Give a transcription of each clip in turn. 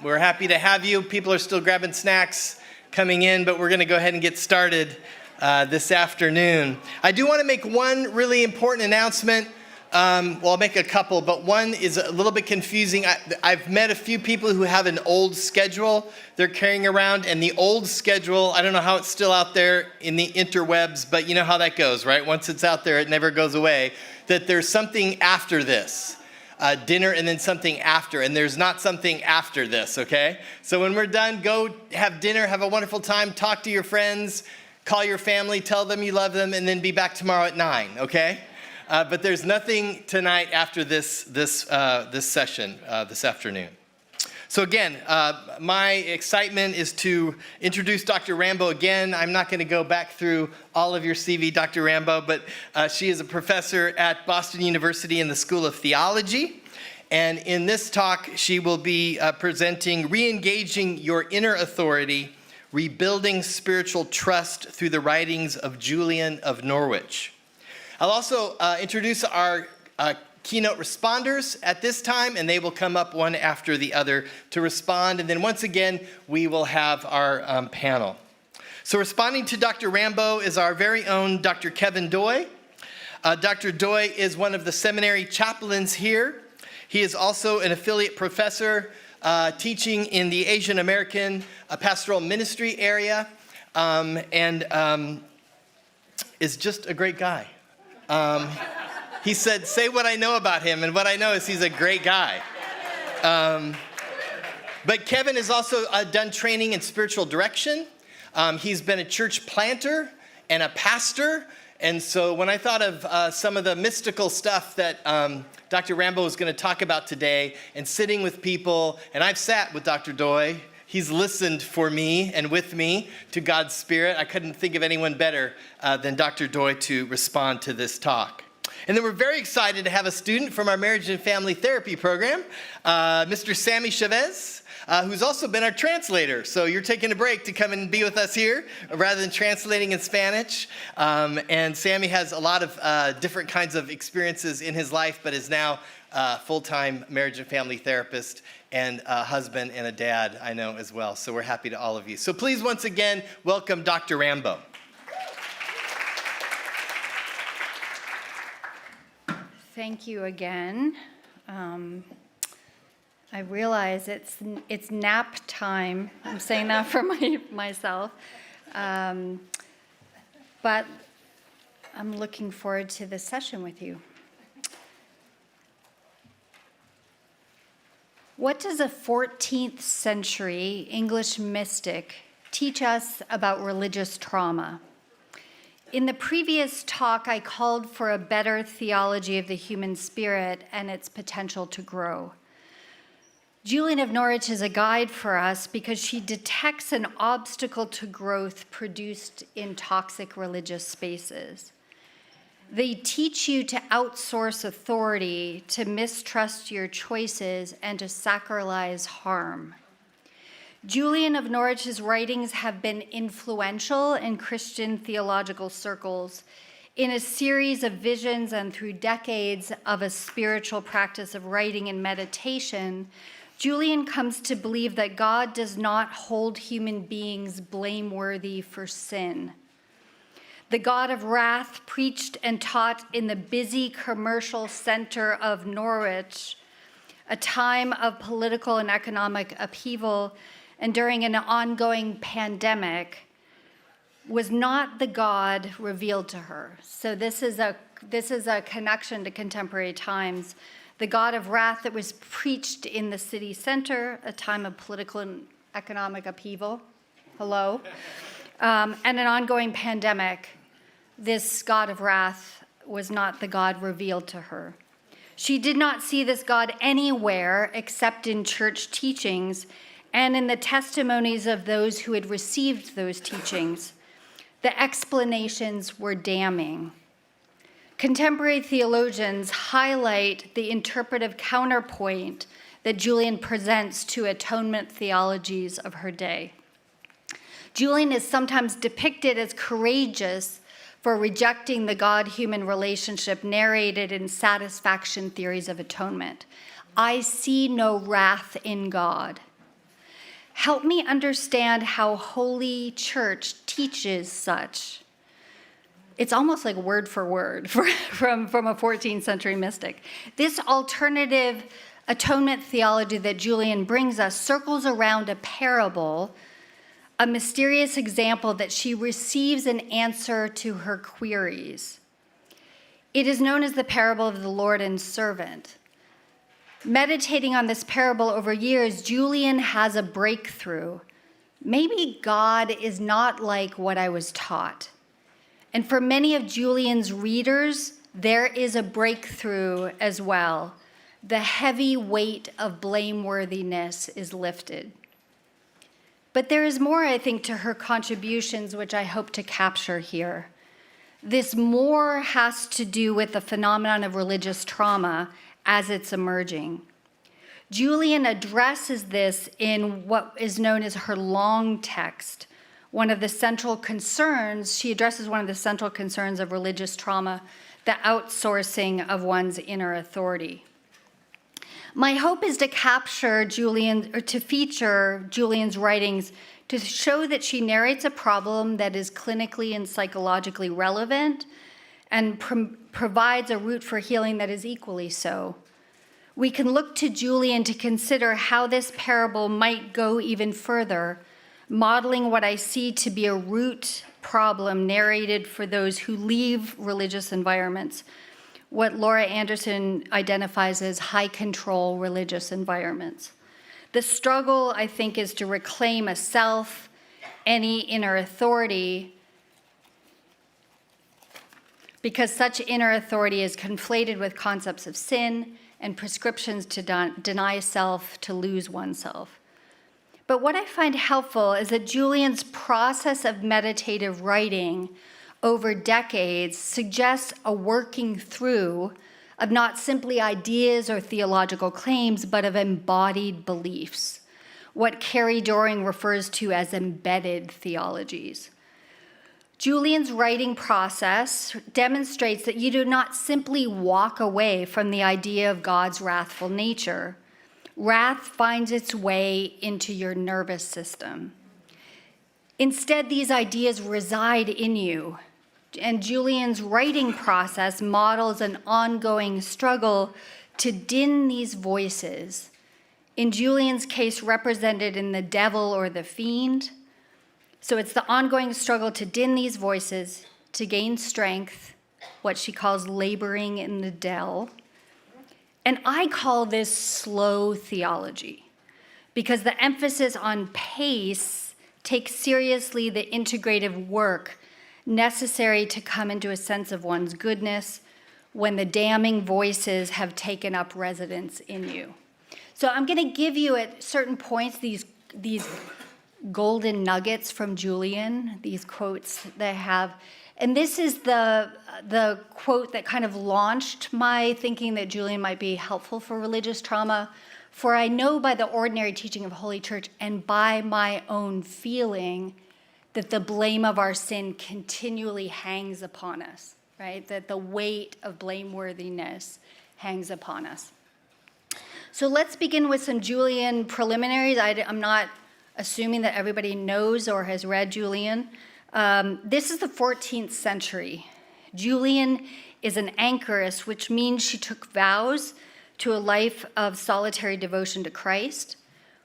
We're happy to have you. People are still grabbing snacks coming in, but we're going to go ahead and get started this afternoon. I do want to make one really important announcement. I'll make a couple, but one is a little bit confusing. I've met a few people who have an old schedule they're carrying around, and the old schedule, I don't know how it's still out there in the interwebs, but you know how that goes, right? Once it's out there, it never goes away. That there's something after this. Dinner and then something after, and there's not something after this, okay? So when we're done, go have dinner, have a wonderful time, talk to your friends, call your family, tell them you love them, and then be back tomorrow at 9, okay? But there's nothing tonight after this session this afternoon. So again, my excitement is to introduce Dr. Rambo again. I'm not going to go back through all of your CV, Dr. Rambo, but she is a professor at Boston University in the School of Theology. And in this talk, she will be presenting Re-engaging Your Inner Authority, Rebuilding Spiritual Trust Through the Writings of Julian of Norwich. I'll also introduce our keynote responders at this time, and they will come up one after the other to respond. And then once again, we will have our panel. So responding to Dr. Rambo is our very own Dr. Kevin Doy. Dr. Doy is one of the seminary chaplains here. He is also an affiliate professor teaching in the Asian American pastoral ministry area, and is just a great guy. He said, say what I know about him, and what I know is he's a great guy. But Kevin has also done training in spiritual direction. He's been a church planter and a pastor. And so when I thought of some of the mystical stuff that Dr. Rambo was going to talk about today, and sitting with people, and I've sat with Dr. Doy. He's listened for me and with me to God's Spirit. I couldn't think of anyone better than Dr. Doy to respond to this talk. And then we're very excited to have a student from our marriage and family therapy program, Mr. Sammy Chaves, who's also been our translator. So you're taking a break to come and be with us here rather than translating in Spanish. And Sammy has a lot of different kinds of experiences in his life, but is now a full-time marriage and family therapist and a husband and a dad, I know, as well. So we're happy to all of you. So please, once again, welcome Dr. Rambo. Thank you again. I realize it's nap time. I'm saying that for myself. But I'm looking forward to this session with you. What does a 14th century English mystic teach us about religious trauma? In the previous talk, I called for a better theology of the human spirit and its potential to grow. Julian of Norwich is a guide for us because she detects an obstacle to growth produced in toxic religious spaces. They teach you to outsource authority, to mistrust your choices, and to sacralize harm. Julian of Norwich's writings have been influential in Christian theological circles in a series of visions and through decades of a spiritual practice of writing and meditation. Julian comes to believe that God does not hold human beings blameworthy for sin. The God of wrath preached and taught in the busy commercial center of Norwich, a time of political and economic upheaval, and during an ongoing pandemic, was not the God revealed to her. So this is a connection to contemporary times. The God of wrath that was preached in the city center, a time of political and economic upheaval, and an ongoing pandemic. This God of wrath was not the God revealed to her. She did not see this God anywhere except in church teachings and in the testimonies of those who had received those teachings. The explanations were damning. Contemporary theologians highlight the interpretive counterpoint that Julian presents to atonement theologies of her day. Julian is sometimes depicted as courageous for rejecting the God-human relationship narrated in satisfaction theories of atonement. I see no wrath in God. Help me understand how Holy Church teaches such. It's almost like word for word from a 14th century mystic. This alternative atonement theology that Julian brings us circles around a parable, a mysterious example that she receives an answer to her queries. It is known as the parable of the Lord and servant. Meditating on this parable over years, Julian has a breakthrough. Maybe God is not like what I was taught. And for many of Julian's readers, there is a breakthrough as well. The heavy weight of blameworthiness is lifted. But there is more, I think, to her contributions, which I hope to capture here. This more has to do with the phenomenon of religious trauma as it's emerging. Julian addresses this in what is known as her long text. She addresses one of the central concerns of religious trauma, the outsourcing of one's inner authority. My hope is to feature Julian's writings to show that she narrates a problem that is clinically and psychologically relevant and provides a route for healing that is equally so. We can look to Julian to consider how this parable might go even further, modeling what I see to be a root problem narrated for those who leave religious environments, what Laura Anderson identifies as high-control religious environments. The struggle, I think, is to reclaim a self, any inner authority, because such inner authority is conflated with concepts of sin and prescriptions to deny self, to lose oneself. But what I find helpful is that Julian's process of meditative writing over decades suggests a working through of not simply ideas or theological claims, but of embodied beliefs, what Carrie Doring refers to as embedded theologies. Julian's writing process demonstrates that you do not simply walk away from the idea of God's wrathful nature. Wrath finds its way into your nervous system. Instead, these ideas reside in you, and Julian's writing process models an ongoing struggle to din these voices, in Julian's case represented in the devil or the fiend. So it's the ongoing struggle to din these voices, to gain strength, what she calls laboring in the dell. And I call this slow theology, because the emphasis on pace takes seriously the integrative work necessary to come into a sense of one's goodness when the damning voices have taken up residence in you. So I'm going to give you at certain points these golden nuggets from Julian, these quotes that I have. And this is the quote that kind of launched my thinking that Julian might be helpful for religious trauma. For I know by the ordinary teaching of Holy Church and by my own feeling that the blame of our sin continually hangs upon us, right? That the weight of blameworthiness hangs upon us. So let's begin with some Julian preliminaries. I'm not assuming that everybody knows or has read Julian. This is the 14th century. Julian is an anchoress, which means she took vows to a life of solitary devotion to Christ.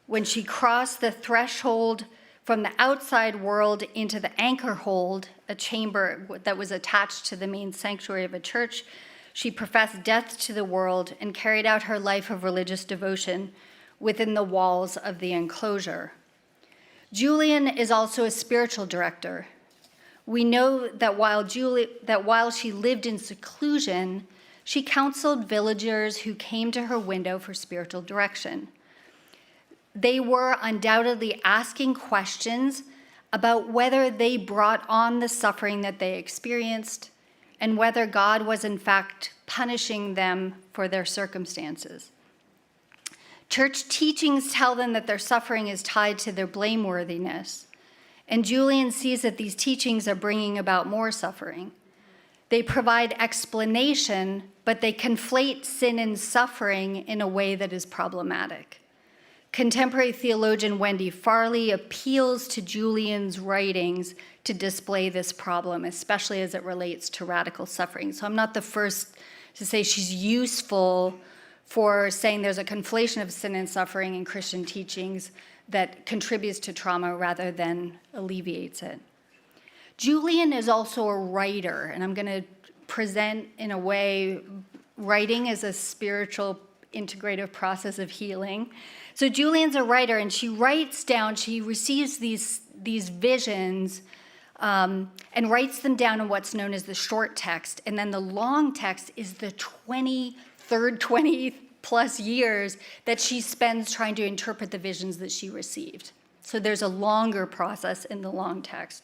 When she crossed the threshold from the outside world into the anchor hold, a chamber that was attached to the main sanctuary of a church, she professed death to the world and carried out her life of religious devotion within the walls of the enclosure. Julian is also a spiritual director. We know that while she lived in seclusion, she counseled villagers who came to her window for spiritual direction. They were undoubtedly asking questions about whether they brought on the suffering that they experienced and whether God was in fact punishing them for their circumstances. Church teachings tell them that their suffering is tied to their blameworthiness, and Julian sees that these teachings are bringing about more suffering. They provide explanation, but they conflate sin and suffering in a way that is problematic. Contemporary theologian Wendy Farley appeals to Julian's writings to display this problem, especially as it relates to radical suffering. So I'm not the first to say she's useful for saying there's a conflation of sin and suffering in Christian teachings that contributes to trauma rather than alleviates it. Julian is also a writer, and I'm going to present in a way writing as a spiritual integrative process of healing. So Julian's a writer, and she writes down, she receives these visions and writes them down in what's known as the short text, and then the long text is the 20 plus years that she spends trying to interpret the visions that she received. So there's a longer process in the long text.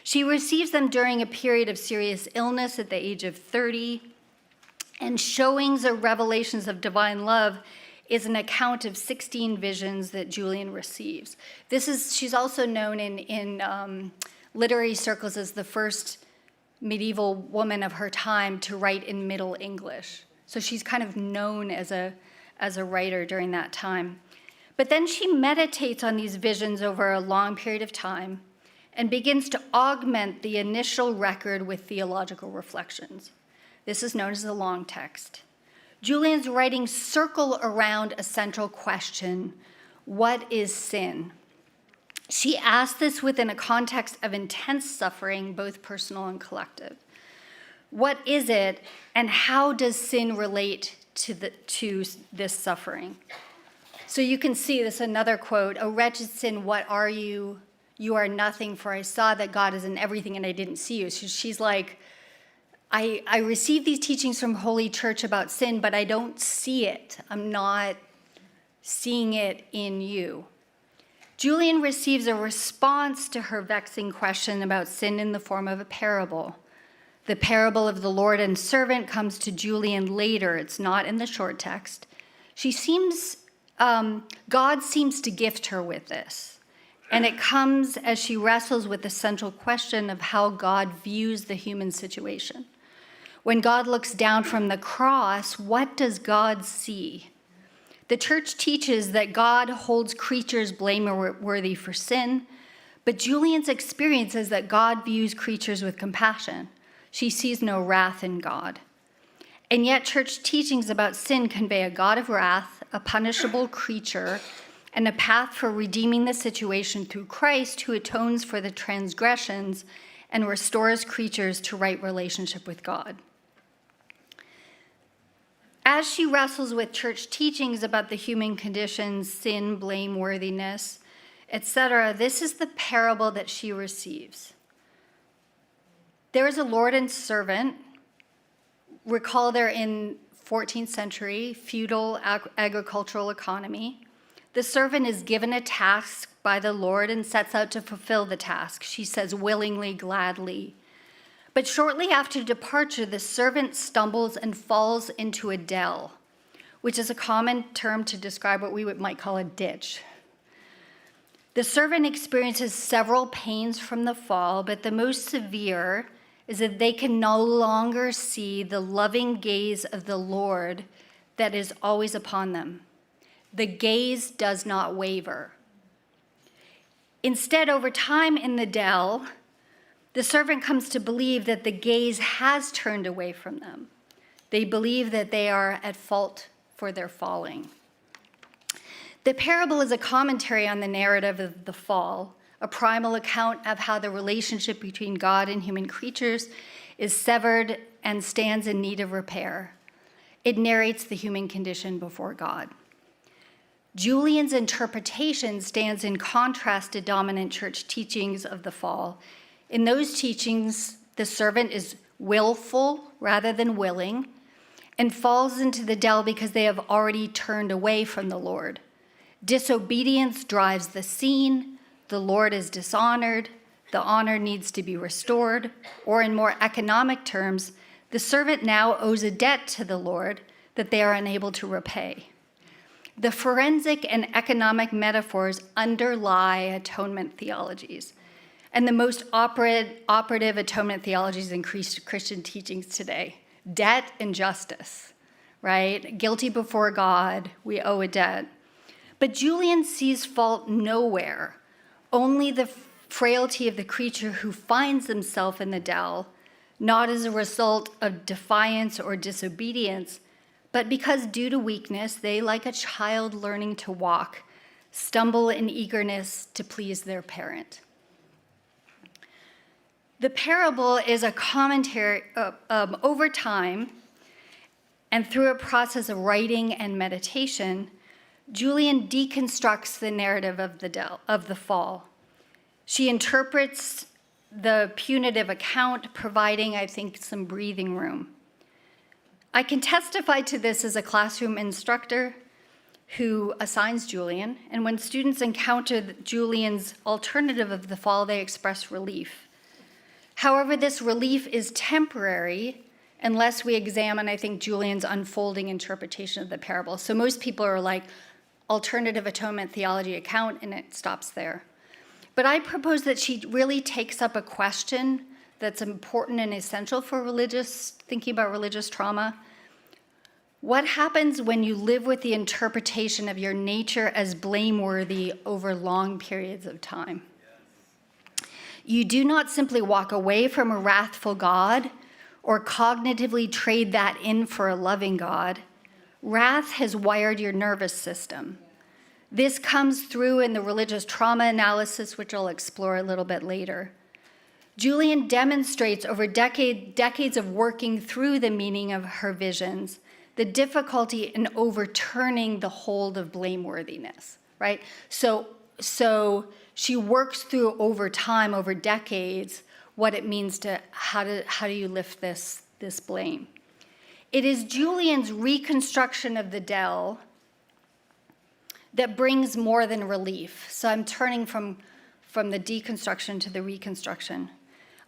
She receives them during a period of serious illness at the age of 30, and Showings or Revelations of Divine Love is an account of 16 visions that Julian receives. She's also known in literary circles as the first medieval woman of her time to write in Middle English. So she's kind of known as a writer during that time. But then she meditates on these visions over a long period of time and begins to augment the initial record with theological reflections. This is known as the long text. Julian's writings circle around a central question: what is sin? She asks this within a context of intense suffering, both personal and collective. What is it, and how does sin relate to this suffering? So you can see this, another quote: "O wretched sin, what are you? You are nothing, for I saw that God is in everything and I didn't see you." So she's like, I received these teachings from Holy Church about sin, but I don't see it. I'm not seeing it in you. Julian receives a response to her vexing question about sin in the form of a parable. The parable of the Lord and servant comes to Julian later. It's not in the short text. God seems to gift her with this. And it comes as she wrestles with the central question of how God views the human situation. When God looks down from the cross, what does God see? The church teaches that God holds creatures blameworthy for sin, but Julian's experience is that God views creatures with compassion. She sees no wrath in God. And yet church teachings about sin convey a God of wrath, a punishable creature, and a path for redeeming the situation through Christ, who atones for the transgressions and restores creatures to right relationship with God. As she wrestles with church teachings about the human condition, sin, blameworthiness, etc., this is the parable that she receives. There is a Lord and servant. Recall they're in 14th century feudal agricultural economy. The servant is given a task by the Lord and sets out to fulfill the task. She says, willingly, gladly. But shortly after departure, the servant stumbles and falls into a dell, which is a common term to describe what we might call a ditch. The servant experiences several pains from the fall, but the most severe is that they can no longer see the loving gaze of the Lord that is always upon them. The gaze does not waver. Instead, over time in the dell, the servant comes to believe that the gaze has turned away from them. They believe that they are at fault for their falling. The parable is a commentary on the narrative of the fall, a primal account of how the relationship between God and human creatures is severed and stands in need of repair. It narrates the human condition before God. Julian's interpretation stands in contrast to dominant church teachings of the fall. In those teachings, the servant is willful rather than willing and falls into the dell because they have already turned away from the Lord. Disobedience drives the scene. The Lord is dishonored. The honor needs to be restored. Or in more economic terms, the servant now owes a debt to the Lord that they are unable to repay. The forensic and economic metaphors underlie atonement theologies. And the most operative atonement theologies in Christian teachings today: debt and justice, right? Guilty before God, we owe a debt. But Julian sees fault nowhere, only the frailty of the creature who finds himself in the dell, not as a result of defiance or disobedience, but because due to weakness, they, like a child learning to walk, stumble in eagerness to please their parent. The parable is a commentary over time, and through a process of writing and meditation, Julian deconstructs the narrative of the fall. She interprets the punitive account, providing, I think, some breathing room. I can testify to this as a classroom instructor who assigns Julian, and when students encounter Julian's alternative of the fall, they express relief. However, this relief is temporary unless we examine, I think, Julian's unfolding interpretation of the parable. So most people are like, alternative atonement theology account, and it stops there. But I propose that she really takes up a question that's important and essential for thinking about religious trauma. What happens when you live with the interpretation of your nature as blameworthy over long periods of time? You do not simply walk away from a wrathful God or cognitively trade that in for a loving God. Wrath has wired your nervous system. This comes through in the religious trauma analysis, which I'll explore a little bit later. Julian demonstrates over decades of working through the meaning of her visions, the difficulty in overturning the hold of blameworthiness, right? So she works through over time, over decades, what it means to how do you lift this blame. It is Julian's reconstruction of the dell that brings more than relief. So I'm turning from the deconstruction to the reconstruction.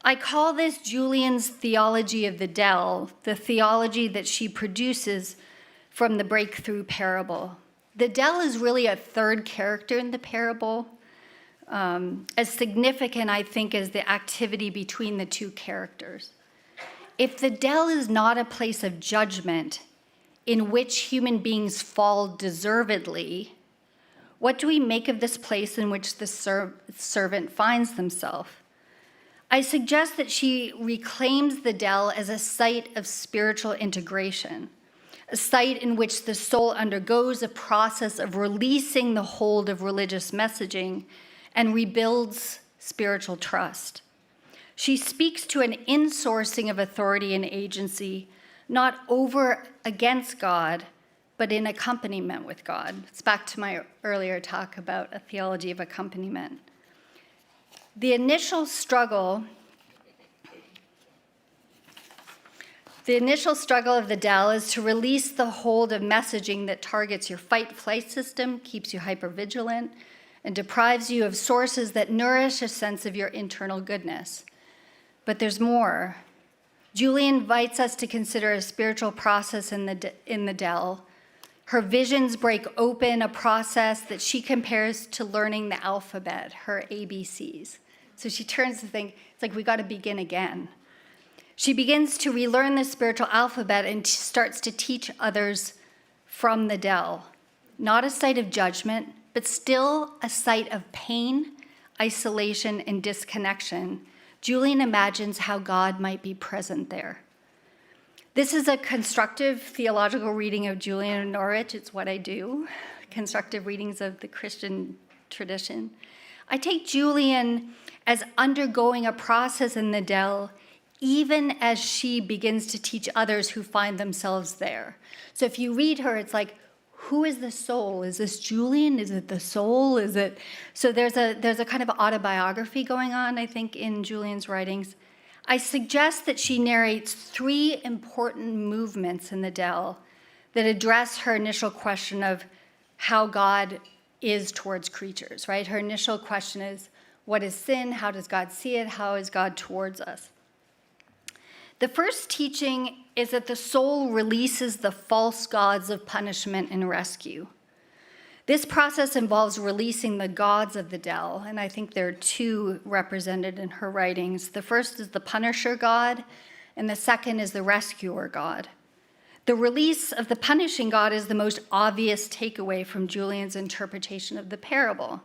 I call this Julian's theology of the dell, the theology that she produces from the breakthrough parable. The dell is really a third character in the parable, as significant, I think, as the activity between the two characters. If the dell is not a place of judgment in which human beings fall deservedly, what do we make of this place in which the servant finds themselves? I suggest that she reclaims the dell as a site of spiritual integration, a site in which the soul undergoes a process of releasing the hold of religious messaging and rebuilds spiritual trust. She speaks to an insourcing of authority and agency, not over against God, but in accompaniment with God. It's back to my earlier talk about a theology of accompaniment. The initial struggle of the dell is to release the hold of messaging that targets your fight-flight system, keeps you hypervigilant, and deprives you of sources that nourish a sense of your internal goodness. But there's more. Julian invites us to consider a spiritual process in the dell. Her visions break open a process that she compares to learning the alphabet, her ABCs. So she turns to think, it's like we got to begin again. She begins to relearn the spiritual alphabet and starts to teach others from the dell. Not a site of judgment, but still a site of pain, isolation, and disconnection. Julian imagines how God might be present there. This is a constructive theological reading of Julian of Norwich. It's what I do, constructive readings of the Christian tradition. I take Julian as undergoing a process in the dell, even as she begins to teach others who find themselves there. So if you read her, it's like, who is the soul? Is this Julian? Is it the soul? Is it? So there's a kind of autobiography going on, I think, in Julian's writings. I suggest that she narrates 3 important movements in the dell that address her initial question of how God is towards creatures, right? Her initial question is, what is sin? How does God see it? How is God towards us? The first teaching is that the soul releases the false gods of punishment and rescue. This process involves releasing the gods of the dell, and I think there are 2 represented in her writings. The first is the punisher god, and the second is the rescuer god. The release of the punishing God is the most obvious takeaway from Julian's interpretation of the parable.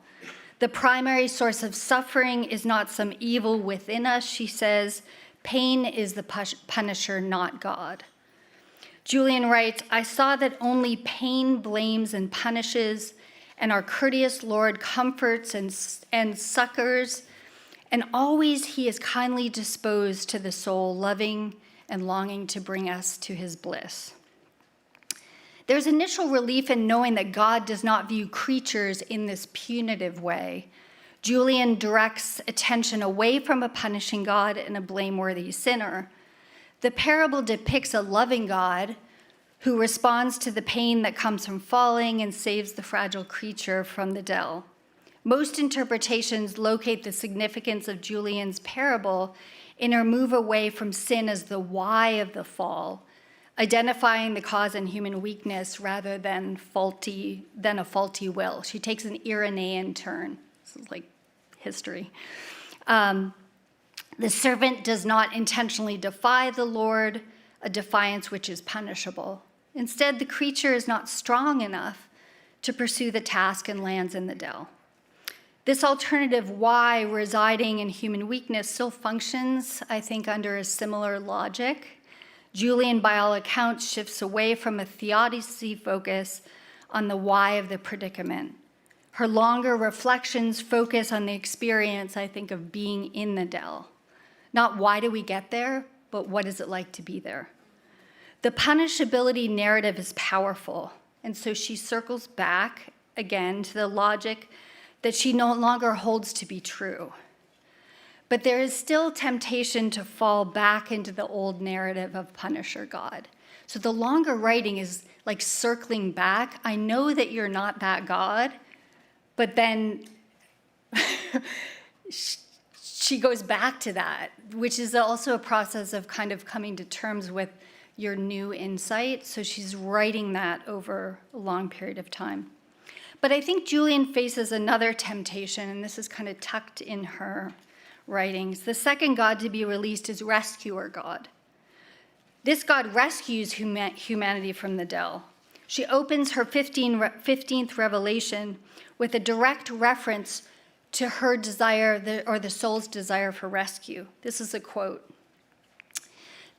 The primary source of suffering is not some evil within us, she says. Pain is the punisher, not God. Julian writes, I saw that only pain blames and punishes, and our courteous Lord comforts and succors, and always he is kindly disposed to the soul, loving and longing to bring us to his bliss. There's initial relief in knowing that God does not view creatures in this punitive way. Julian directs attention away from a punishing God and a blameworthy sinner. The parable depicts a loving God who responds to the pain that comes from falling and saves the fragile creature from the dell. Most interpretations locate the significance of Julian's parable in her move away from sin as the why of the fall, identifying the cause in human weakness rather than a faulty will. She takes an Irenaean turn. This is like history. The servant does not intentionally defy the Lord, a defiance which is punishable. Instead, the creature is not strong enough to pursue the task and lands in the dell. This alternative why residing in human weakness still functions, I think, under a similar logic. Julian, by all accounts, shifts away from a theodicy focus on the why of the predicament. Her longer reflections focus on the experience, I think, of being in the dell. Not why do we get there, but what is it like to be there? The punishability narrative is powerful, and so she circles back again to the logic that she no longer holds to be true. But there is still temptation to fall back into the old narrative of Punisher God. So the longer writing is like circling back. I know that you're not that God, but then she goes back to that, which is also a process of kind of coming to terms with your new insight. So she's writing that over a long period of time. But I think Julian faces another temptation, and this is kind of tucked in her writings. The second God to be released is rescuer God. This God rescues humanity from the dell. She opens her 15th revelation with a direct reference to her desire, or the soul's desire for rescue. This is a quote.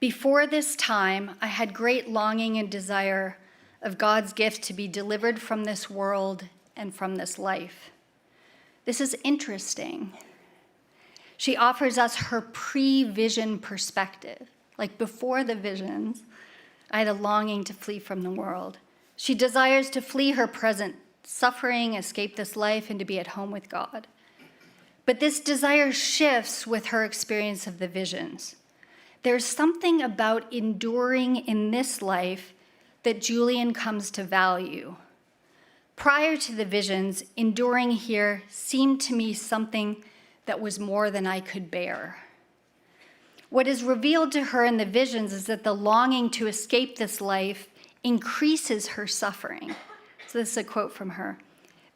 Before this time, I had great longing and desire of God's gift to be delivered from this world and from this life. This is interesting. She offers us her pre-vision perspective. Like before the visions, I had a longing to flee from the world. She desires to flee her present suffering, escape this life, and to be at home with God. But this desire shifts with her experience of the visions. There's something about enduring in this life that Julian comes to value. Prior to the visions, enduring here seemed to me something that was more than I could bear. What is revealed to her in the visions is that the longing to escape this life increases her suffering. So this is a quote from her.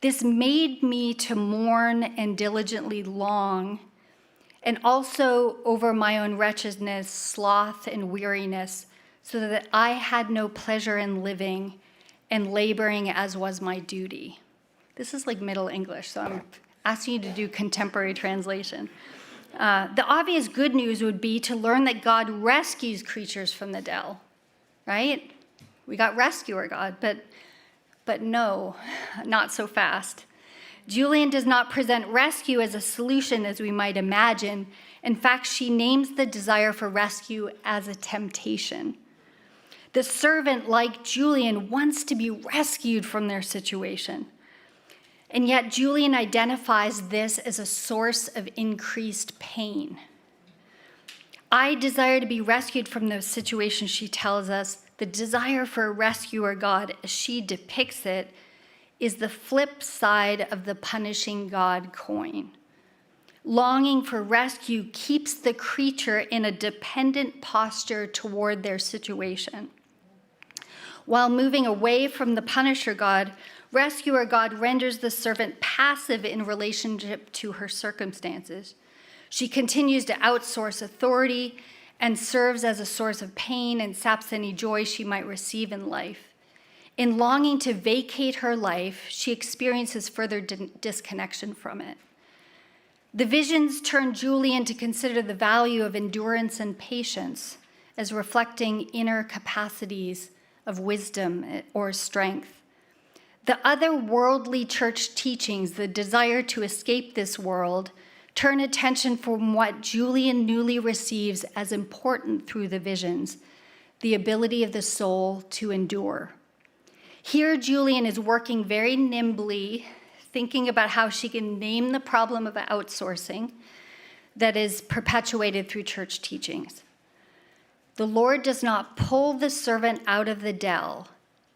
This made me to mourn and diligently long, and also over my own wretchedness, sloth, and weariness, so that I had no pleasure in living and laboring as was my duty. This is like Middle English, so I'm asking you to do contemporary translation. The obvious good news would be to learn that God rescues creatures from the dell, right? We got rescuer God, but no, not so fast. Julian does not present rescue as a solution as we might imagine. In fact, she names the desire for rescue as a temptation. The servant, like Julian, wants to be rescued from their situation. And yet Julian identifies this as a source of increased pain. I desire to be rescued from the situation, she tells us. The desire for a rescuer God, as she depicts it, is the flip side of the punishing God coin. Longing for rescue keeps the creature in a dependent posture toward their situation. While moving away from the punisher God, rescuer God renders the servant passive in relationship to her circumstances. She continues to outsource authority and serves as a source of pain and saps any joy she might receive in life. In longing to vacate her life, she experiences further disconnection from it. The visions turn Julian to consider the value of endurance and patience as reflecting inner capacities of wisdom or strength. The other worldly church teachings, the desire to escape this world, turn attention from what Julian newly receives as important through the visions, the ability of the soul to endure. Here, Julian is working very nimbly, thinking about how she can name the problem of outsourcing that is perpetuated through church teachings. The Lord does not pull the servant out of the dell,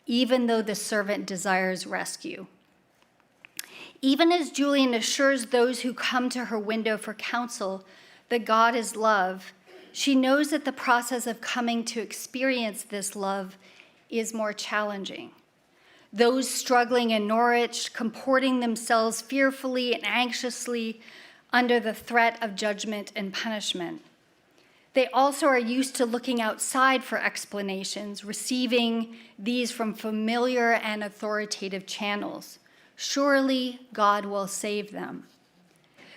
even though the servant desires rescue. Even as Julian assures those who come to her window for counsel that God is love, she knows that the process of coming to experience this love is more challenging. Those struggling in Norwich, comporting themselves fearfully and anxiously under the threat of judgment and punishment. They also are used to looking outside for explanations, receiving these from familiar and authoritative channels. Surely God will save them.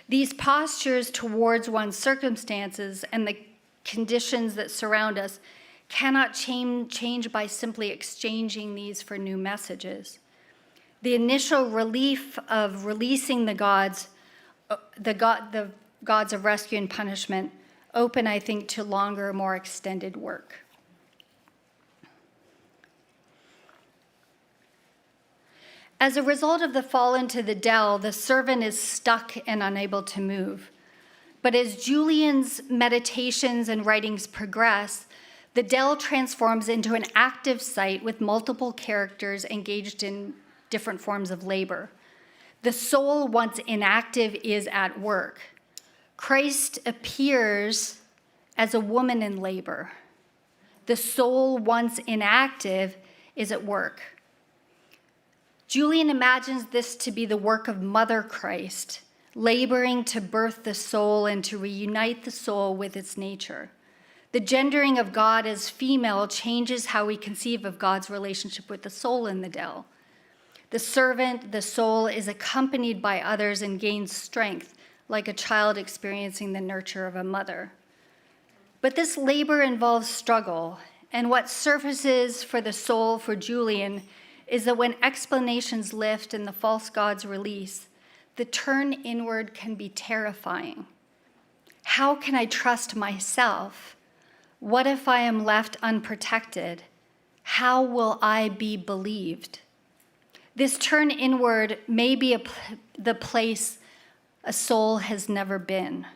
These postures towards one's circumstances and the conditions that surround us cannot change by simply exchanging these for new messages. The initial relief of releasing the gods of rescue and punishment open, I think, to longer, more extended work. As a result of the fall into the dell, the servant is stuck and unable to move. But as Julian's meditations and writings progress, the dell transforms into an active site with multiple characters engaged in different forms of labor. The soul, once inactive, is at work. Christ appears as a woman in labor. The soul, once inactive, is at work. Julian imagines this to be the work of Mother Christ, laboring to birth the soul and to reunite the soul with its nature. The gendering of God as female changes how we conceive of God's relationship with the soul in the dell. The servant, the soul, is accompanied by others and gains strength, like a child experiencing the nurture of a mother. But this labor involves struggle, and what surfaces for the soul for Julian is that when explanations lift and the false gods release, the turn inward can be terrifying. How can I trust myself? What if I am left unprotected? How will I be believed? This turn inward may be the place a soul has never been.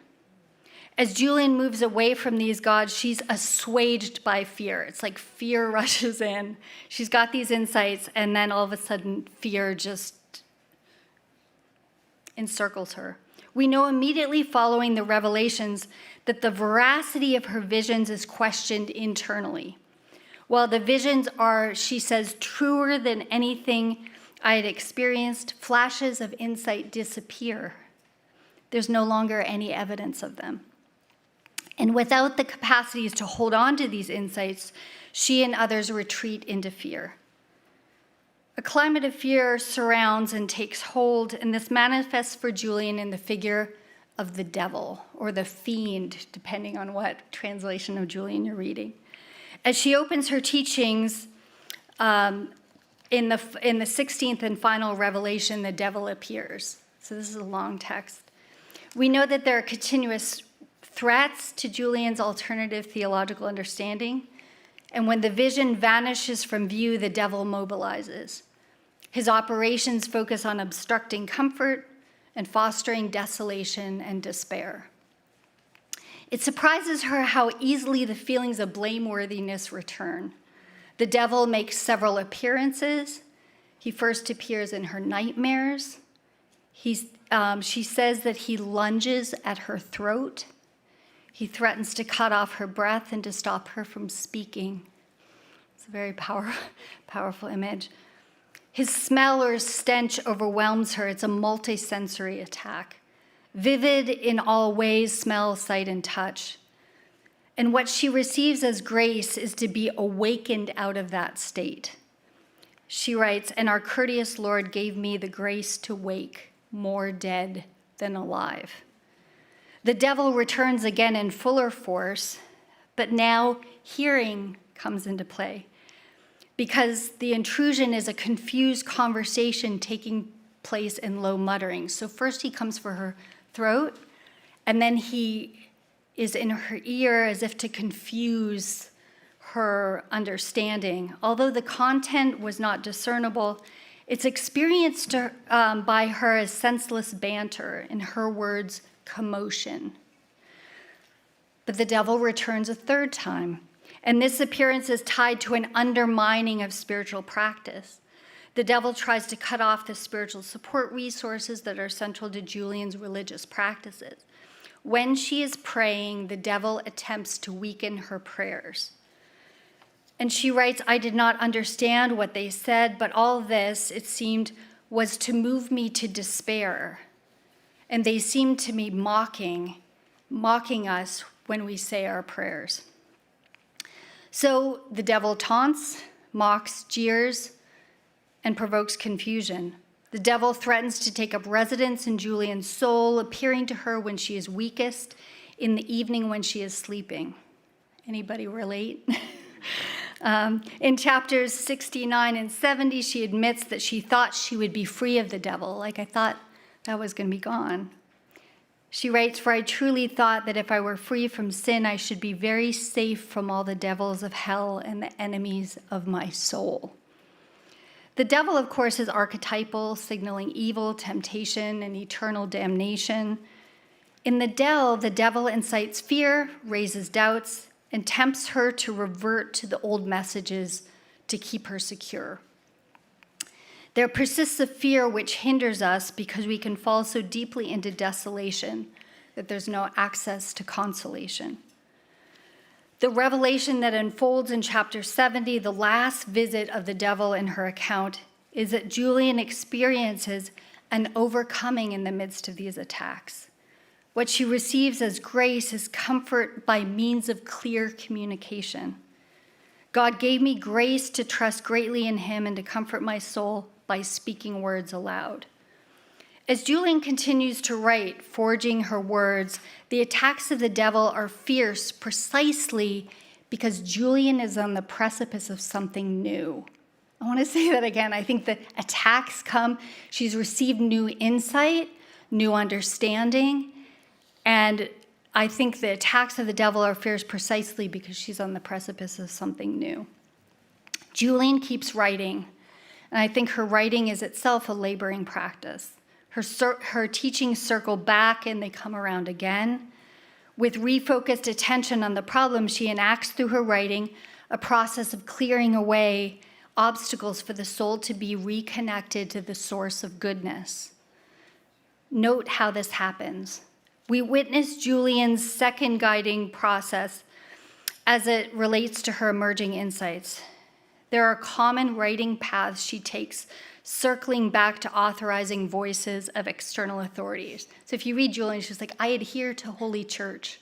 As Julian moves away from these gods, she's assuaged by fear. It's like fear rushes in. She's got these insights, and then all of a sudden, fear just encircles her. We know immediately following the revelations that the veracity of her visions is questioned internally. While the visions are, she says, truer than anything I had experienced, flashes of insight disappear. There's no longer any evidence of them. And without the capacities to hold on to these insights, she and others retreat into fear. A climate of fear surrounds and takes hold, and this manifests for Julian in the figure of the devil, or the fiend, depending on what translation of Julian you're reading. As she opens her teachings, in the 16th and final revelation, the devil appears. So this is a long text. We know that there are continuous threats to Julian's alternative theological understanding, and when the vision vanishes from view, the devil mobilizes. His operations focus on obstructing comfort and fostering desolation and despair. It surprises her how easily the feelings of blameworthiness return. The devil makes several appearances. He first appears in her nightmares. She says that he lunges at her throat. He threatens to cut off her breath and to stop her from speaking. It's a very powerful image. His smell or stench overwhelms her. It's a multisensory attack. Vivid in all ways, smell, sight, and touch. And what she receives as grace is to be awakened out of that state. She writes, "And our courteous Lord gave me the grace to wake, more dead than alive." The devil returns again in fuller force, but now hearing comes into play, because the intrusion is a confused conversation taking place in low muttering. So first he comes for her throat, and then he is in her ear as if to confuse her understanding. Although the content was not discernible, it's experienced by her as senseless banter, in her words, commotion. But the devil returns a third time, and this appearance is tied to an undermining of spiritual practice. The devil tries to cut off the spiritual support resources that are central to Julian's religious practices. When she is praying, the devil attempts to weaken her prayers. And she writes, "I did not understand what they said, but all this, it seemed, was to move me to despair. And they seemed to me mocking us when we say our prayers." So the devil taunts, mocks, jeers, and provokes confusion. The devil threatens to take up residence in Julian's soul, appearing to her when she is weakest, in the evening when she is sleeping. Anybody relate? In chapters 69 and 70, she admits that she thought she would be free of the devil. Like, I thought that was going to be gone. She writes, "For I truly thought that if I were free from sin, I should be very safe from all the devils of hell and the enemies of my soul." The devil, of course, is archetypal, signaling evil, temptation, and eternal damnation. In the dell, the devil incites fear, raises doubts, and tempts her to revert to the old messages to keep her secure. There persists a fear which hinders us because we can fall so deeply into desolation that there's no access to consolation. The revelation that unfolds in chapter 70, the last visit of the devil in her account, is that Julian experiences an overcoming in the midst of these attacks. What she receives as grace is comfort by means of clear communication. "God gave me grace to trust greatly in him and to comfort my soul by speaking words aloud." As Julian continues to write, forging her words, the attacks of the devil are fierce precisely because Julian is on the precipice of something new. I want to say that again. I think the attacks come, she's received new insight, new understanding, and I think the attacks of the devil are fierce precisely because she's on the precipice of something new. Julian keeps writing, and I think her writing is itself a laboring practice. Her teachings circle back and they come around again. With refocused attention on the problem, she enacts through her writing a process of clearing away obstacles for the soul to be reconnected to the source of goodness. Note how this happens. We witness Julian's second guiding process as it relates to her emerging insights. There are common writing paths she takes, circling back to authorizing voices of external authorities. So if you read Julian, she's like, "I adhere to Holy Church."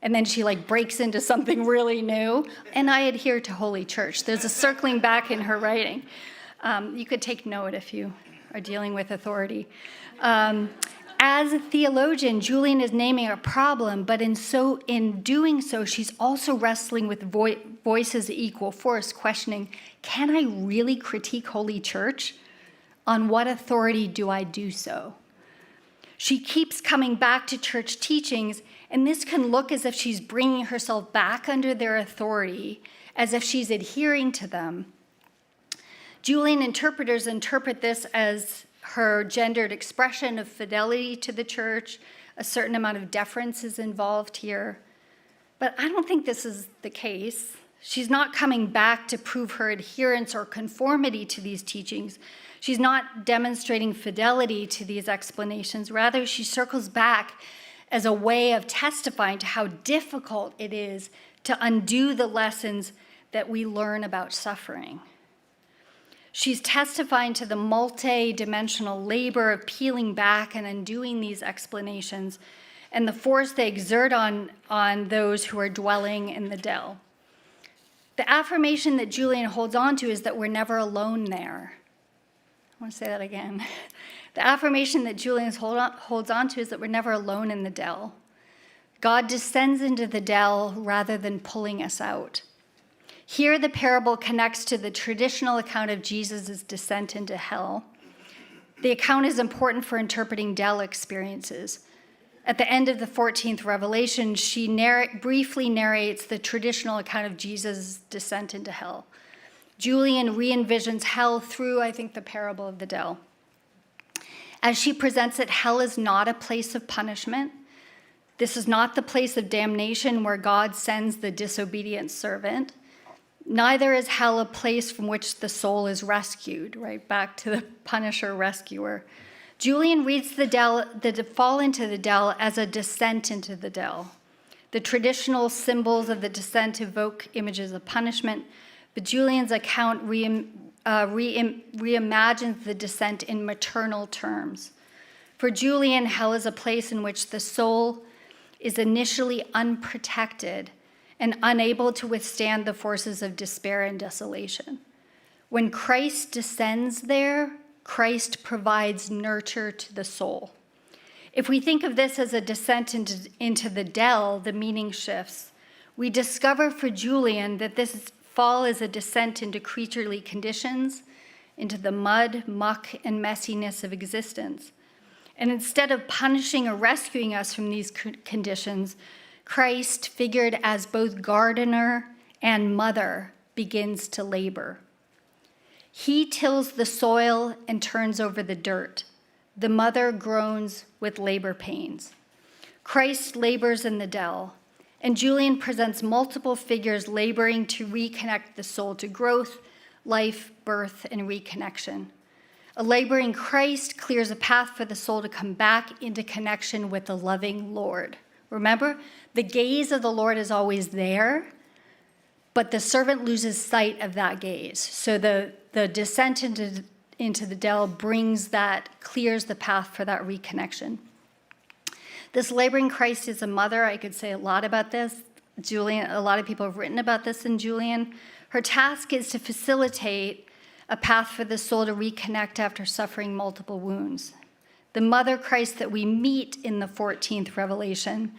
And then she breaks into something really new, and "I adhere to Holy Church." There's a circling back in her writing. You could take note if you are dealing with authority. As a theologian, Julian is naming a problem, but in doing so, she's also wrestling with voices of equal force, questioning, can I really critique Holy Church? On what authority do I do so? She keeps coming back to church teachings, and this can look as if she's bringing herself back under their authority, as if she's adhering to them. Julian interpreters interpret this as her gendered expression of fidelity to the church. A certain amount of deference is involved here. But I don't think this is the case. She's not coming back to prove her adherence or conformity to these teachings. She's not demonstrating fidelity to these explanations. Rather, she circles back as a way of testifying to how difficult it is to undo the lessons that we learn about suffering. She's testifying to the multi-dimensional labor of peeling back and undoing these explanations, and the force they exert on those who are dwelling in the dell. The affirmation that Julian holds on to is that we're never alone there. I want to say that again. The affirmation that Julian holds on to is that we're never alone in the dell. God descends into the dell rather than pulling us out. Here, the parable connects to the traditional account of Jesus' descent into hell. The account is important for interpreting dell experiences. At the end of the 14th Revelation, she briefly narrates the traditional account of Jesus' descent into hell. Julian re-envisions hell through, I think, the parable of the dell. As she presents it, hell is not a place of punishment. This is not the place of damnation where God sends the disobedient servant. Neither is hell a place from which the soul is rescued, right? Back to the punisher rescuer. Julian reads the fall into the dell as a descent into the dell. The traditional symbols of the descent evoke images of punishment, but Julian's account reimagines the descent in maternal terms. For Julian, hell is a place in which the soul is initially unprotected and unable to withstand the forces of despair and desolation. When Christ descends there, Christ provides nurture to the soul. If we think of this as a descent into the dell, the meaning shifts. We discover for Julian that this fall is a descent into creaturely conditions, into the mud, muck, and messiness of existence. And instead of punishing or rescuing us from these conditions, Christ, figured as both gardener and mother, begins to labor. He tills the soil and turns over the dirt. The mother groans with labor pains. Christ labors in the dell, and Julian presents multiple figures laboring to reconnect the soul to growth, life, birth, and reconnection. A laboring Christ clears a path for the soul to come back into connection with the loving Lord. Remember, the gaze of the Lord is always there, but the servant loses sight of that gaze. So the descent into the dell clears the path for that reconnection. This laboring Christ is a mother. I could say a lot about this. A lot of people have written about this in Julian. Her task is to facilitate a path for the soul to reconnect after suffering multiple wounds. The mother Christ that we meet in the 14th Revelation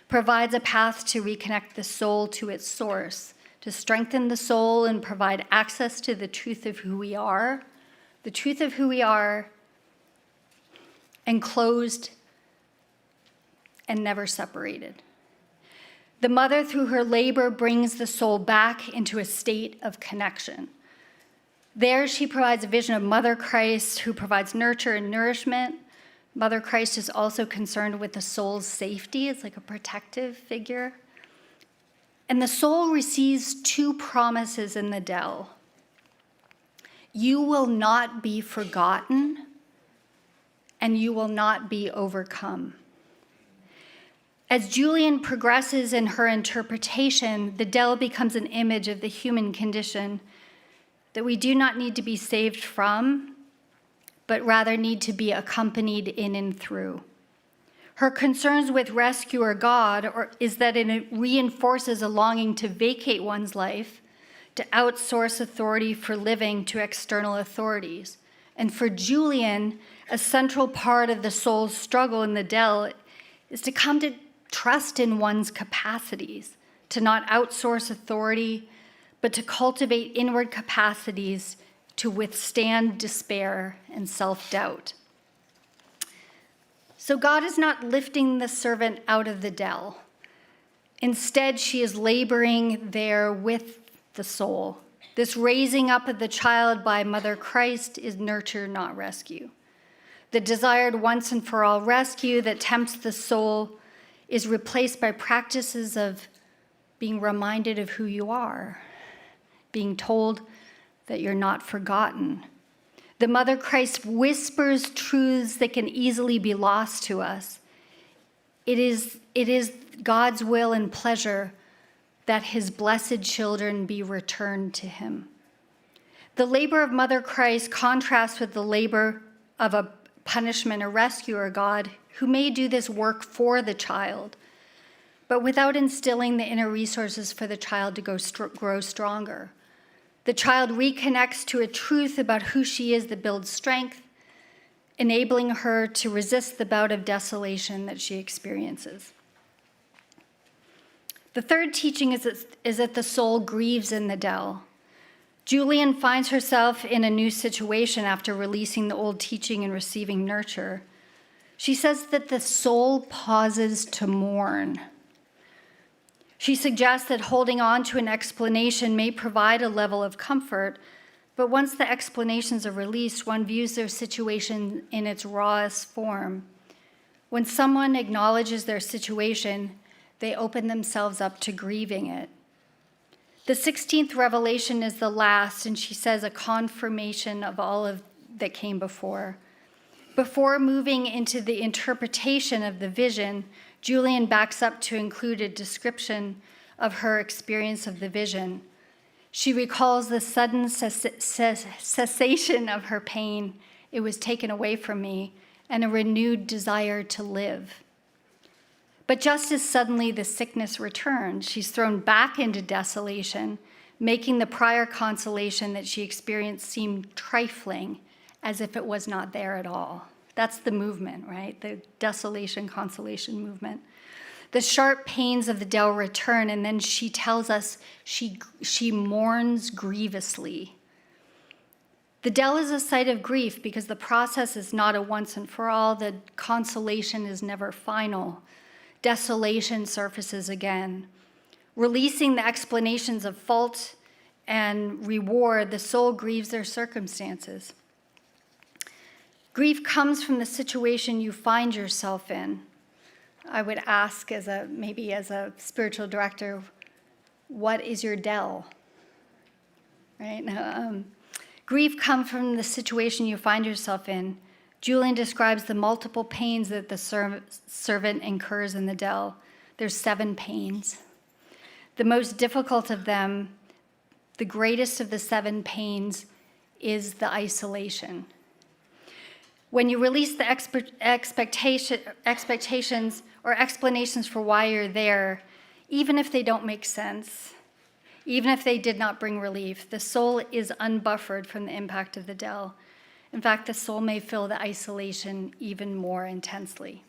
provides a path to reconnect the soul to its source, to strengthen the soul and provide access to the truth of who we are, enclosed and never separated. The mother, through her labor, brings the soul back into a state of connection. There, she provides a vision of Mother Christ who provides nurture and nourishment. Mother Christ is also concerned with the soul's safety. It's like a protective figure. And the soul receives two promises in the dell. You will not be forgotten, and you will not be overcome. As Julian progresses in her interpretation, the dell becomes an image of the human condition that we do not need to be saved from, but rather need to be accompanied in and through. Her concerns with rescuer God is that it reinforces a longing to vacate one's life, to outsource authority for living to external authorities. And for Julian, a central part of the soul's struggle in the dell is to come to trust in one's capacities, to not outsource authority, but to cultivate inward capacities to withstand despair and self-doubt. So God is not lifting the servant out of the dell. Instead, she is laboring there with the soul. This raising up of the child by Mother Christ is nurture, not rescue. The desired once and for all rescue that tempts the soul is replaced by practices of being reminded of who you are, being told that you're not forgotten. The Mother Christ whispers truths that can easily be lost to us. It is God's will and pleasure that his blessed children be returned to him. The labor of Mother Christ contrasts with the labor of a punishment or rescuer God who may do this work for the child, but without instilling the inner resources for the child to grow stronger. The child reconnects to a truth about who she is that builds strength, enabling her to resist the bout of desolation that she experiences. The third teaching is that the soul grieves in the dell. Julian finds herself in a new situation after releasing the old teaching and receiving nurture. She says that the soul pauses to mourn. She suggests that holding on to an explanation may provide a level of comfort, but once the explanations are released, one views their situation in its rawest form. When someone acknowledges their situation, they open themselves up to grieving it. The 16th revelation is the last, and she says a confirmation of all of that came before. Before moving into the interpretation of the vision, Julian backs up to include a description of her experience of the vision. She recalls the sudden cessation of her pain. It was taken away from me, and a renewed desire to live. But just as suddenly the sickness returns, she's thrown back into desolation, making the prior consolation that she experienced seem trifling, as if it was not there at all. That's the movement, right? The desolation, consolation movement. The sharp pains of the dell return, and then she tells us she mourns grievously. The dell is a site of grief because the process is not a once and for all. The consolation is never final. Desolation surfaces again. Releasing the explanations of fault and reward, the soul grieves their circumstances. Grief comes from the situation you find yourself in. I would ask maybe as a spiritual director, what is your dell? Right? Grief comes from the situation you find yourself in. Julian describes the multiple pains that the servant incurs in the dell. There's 7 pains. The most difficult of them, the greatest of the 7 pains, is the isolation. When you release the expectations or explanations for why you're there, even if they don't make sense, even if they did not bring relief, the soul is unbuffered from the impact of the dell. In fact, the soul may feel the isolation even more intensely.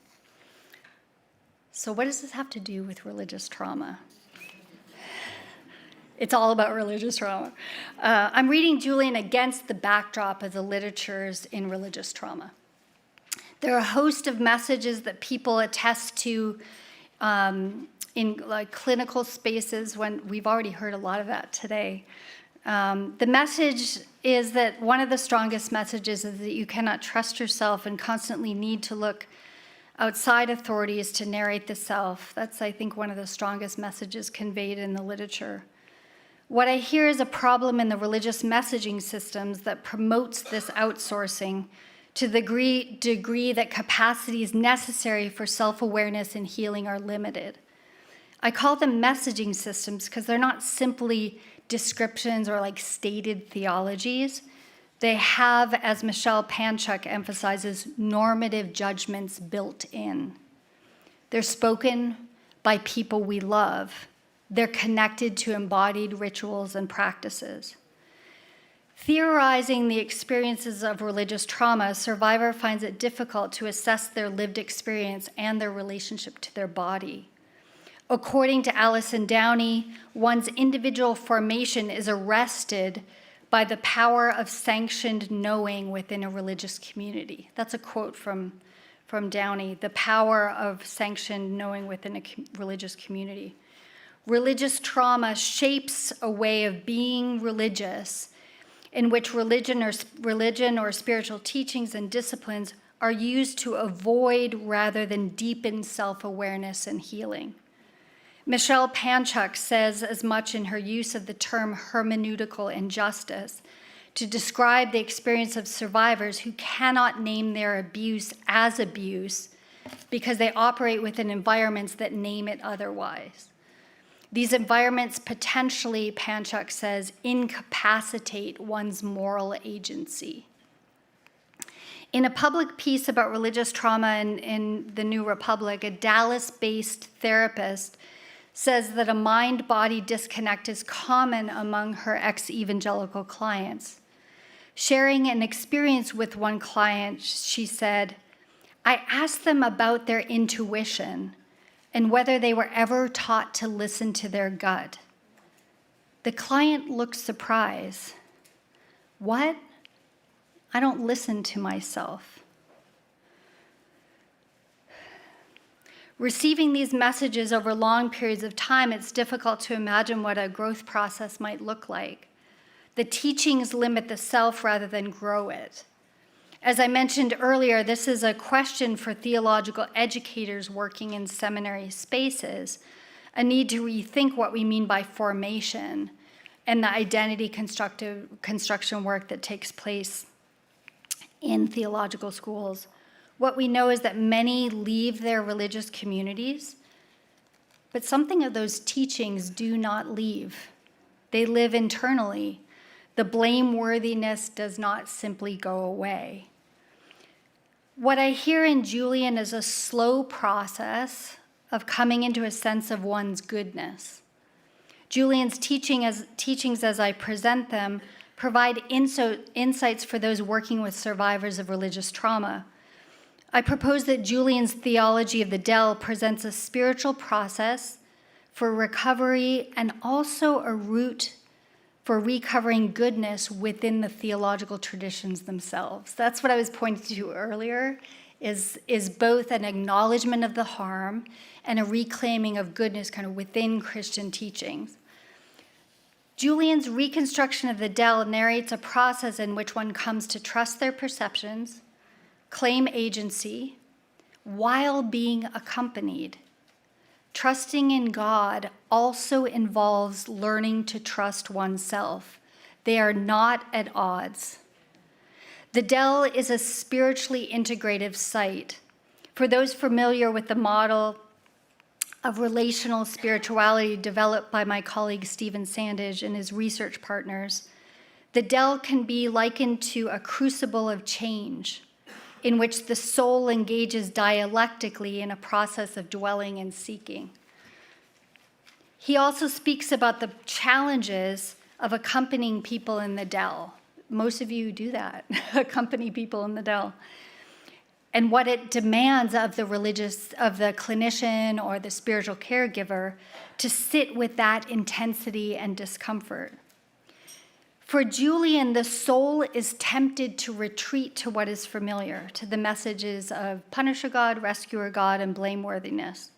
So what does this have to do with religious trauma? It's all about religious trauma. I'm reading Julian against the backdrop of the literatures in religious trauma. There are a host of messages that people attest to in like clinical spaces. When we've already heard a lot of that today. The message is that one of the strongest messages is that you cannot trust yourself and constantly need to look outside authorities to narrate the self. That's, I think, one of the strongest messages conveyed in the literature. What I hear is a problem in the religious messaging systems that promotes this outsourcing to the degree that capacities necessary for self-awareness and healing are limited. I call them messaging systems because they're not simply descriptions or like stated theologies. They have, as Michelle Panchuk emphasizes, normative judgments built in. They're spoken by people we love. They're connected to embodied rituals and practices. Theorizing the experiences of religious trauma, a survivor finds it difficult to assess their lived experience and their relationship to their body. According to Alison Downey, one's individual formation is arrested by the power of sanctioned knowing within a religious community. That's a quote from Downey, the power of sanctioned knowing within a religious community. Religious trauma shapes a way of being religious in which religion or spiritual teachings and disciplines are used to avoid rather than deepen self-awareness and healing. Michelle Panchuk says as much in her use of the term hermeneutical injustice to describe the experience of survivors who cannot name their abuse as abuse because they operate within environments that name it otherwise. These environments potentially, Panchuk says, incapacitate one's moral agency. In a public piece about religious trauma in the New Republic, a Dallas-based therapist says that a mind-body disconnect is common among her ex-evangelical clients. Sharing an experience with one client, she said, "I asked them about their intuition and whether they were ever taught to listen to their gut. The client looked surprised. What? I don't listen to myself." Receiving these messages over long periods of time, it's difficult to imagine what a growth process might look like. The teachings limit the self rather than grow it. As I mentioned earlier, this is a question for theological educators working in seminary spaces, a need to rethink what we mean by formation and the identity construction work that takes place in theological schools. What we know is that many leave their religious communities, but something of those teachings do not leave. They live internally. The blameworthiness does not simply go away. What I hear in Julian is a slow process of coming into a sense of one's goodness. Julian's teachings as I present them provide insights for those working with survivors of religious trauma. I propose that Julian's Theology of the Dell presents a spiritual process for recovery and also a route for recovering goodness within the theological traditions themselves. That's what I was pointing to earlier, is both an acknowledgement of the harm and a reclaiming of goodness kind of within Christian teachings. Julian's reconstruction of the Dell narrates a process in which one comes to trust their perceptions, claim agency, while being accompanied. Trusting in God also involves learning to trust oneself. They are not at odds. The Dell is a spiritually integrative site. For those familiar with the model of relational spirituality developed by my colleague Stephen Sandage and his research partners, the Dell can be likened to a crucible of change in which the soul engages dialectically in a process of dwelling and seeking. He also speaks about the challenges of accompanying people in the Dell. Most of you do that, accompany people in the Dell. And what it demands of the clinician or the spiritual caregiver to sit with that intensity and discomfort. For Julian, the soul is tempted to retreat to what is familiar, to the messages of punisher God, rescuer God, and blameworthiness.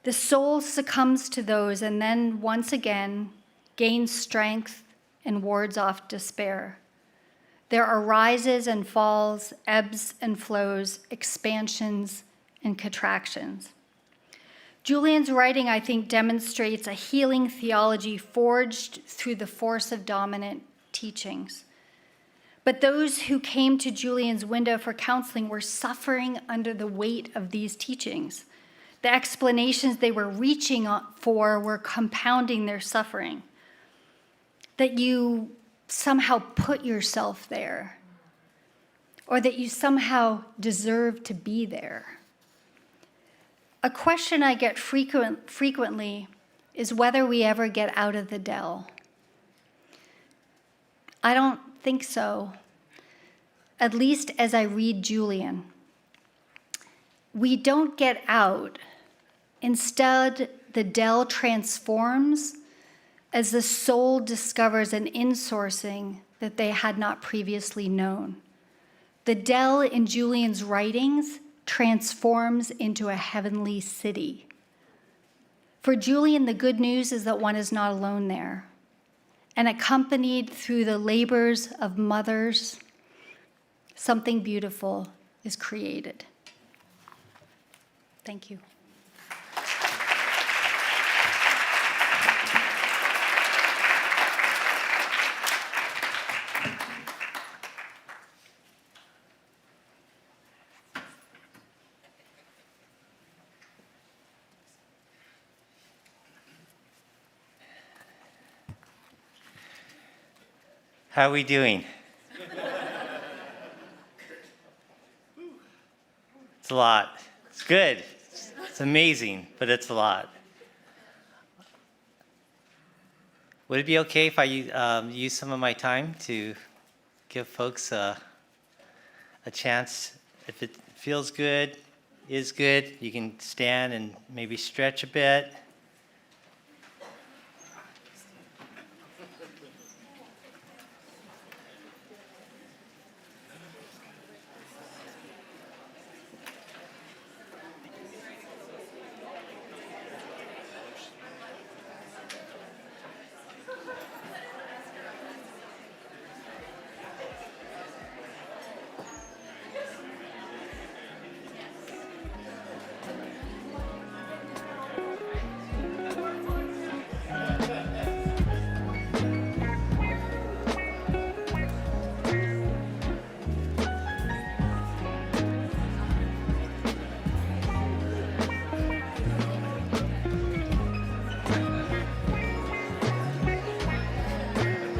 The soul succumbs to those and then once again gains strength and wards off despair. There are rises and falls, ebbs and flows, expansions and contractions. Julian's writing, I think, demonstrates a healing theology forged through the force of dominant teachings. But those who came to Julian's window for counseling were suffering under the weight of these teachings. The explanations they were reaching for were compounding their suffering. That you somehow put yourself there, or that you somehow deserve to be there. A question I get frequently is whether we ever get out of the Dell. I don't think so, at least as I read Julian. We don't get out. Instead, the Dell transforms as the soul discovers an insourcing that they had not previously known. The Dell in Julian's writings transforms into a heavenly city. For Julian, the good news is that one is not alone there. And accompanied through the labors of mothers, something beautiful is created. Thank you. How are we doing? It's a lot. It's good. It's amazing, but it's a lot. Would it be okay if I use some of my time to give folks a chance? If it feels good, is good, you can stand and maybe stretch a bit.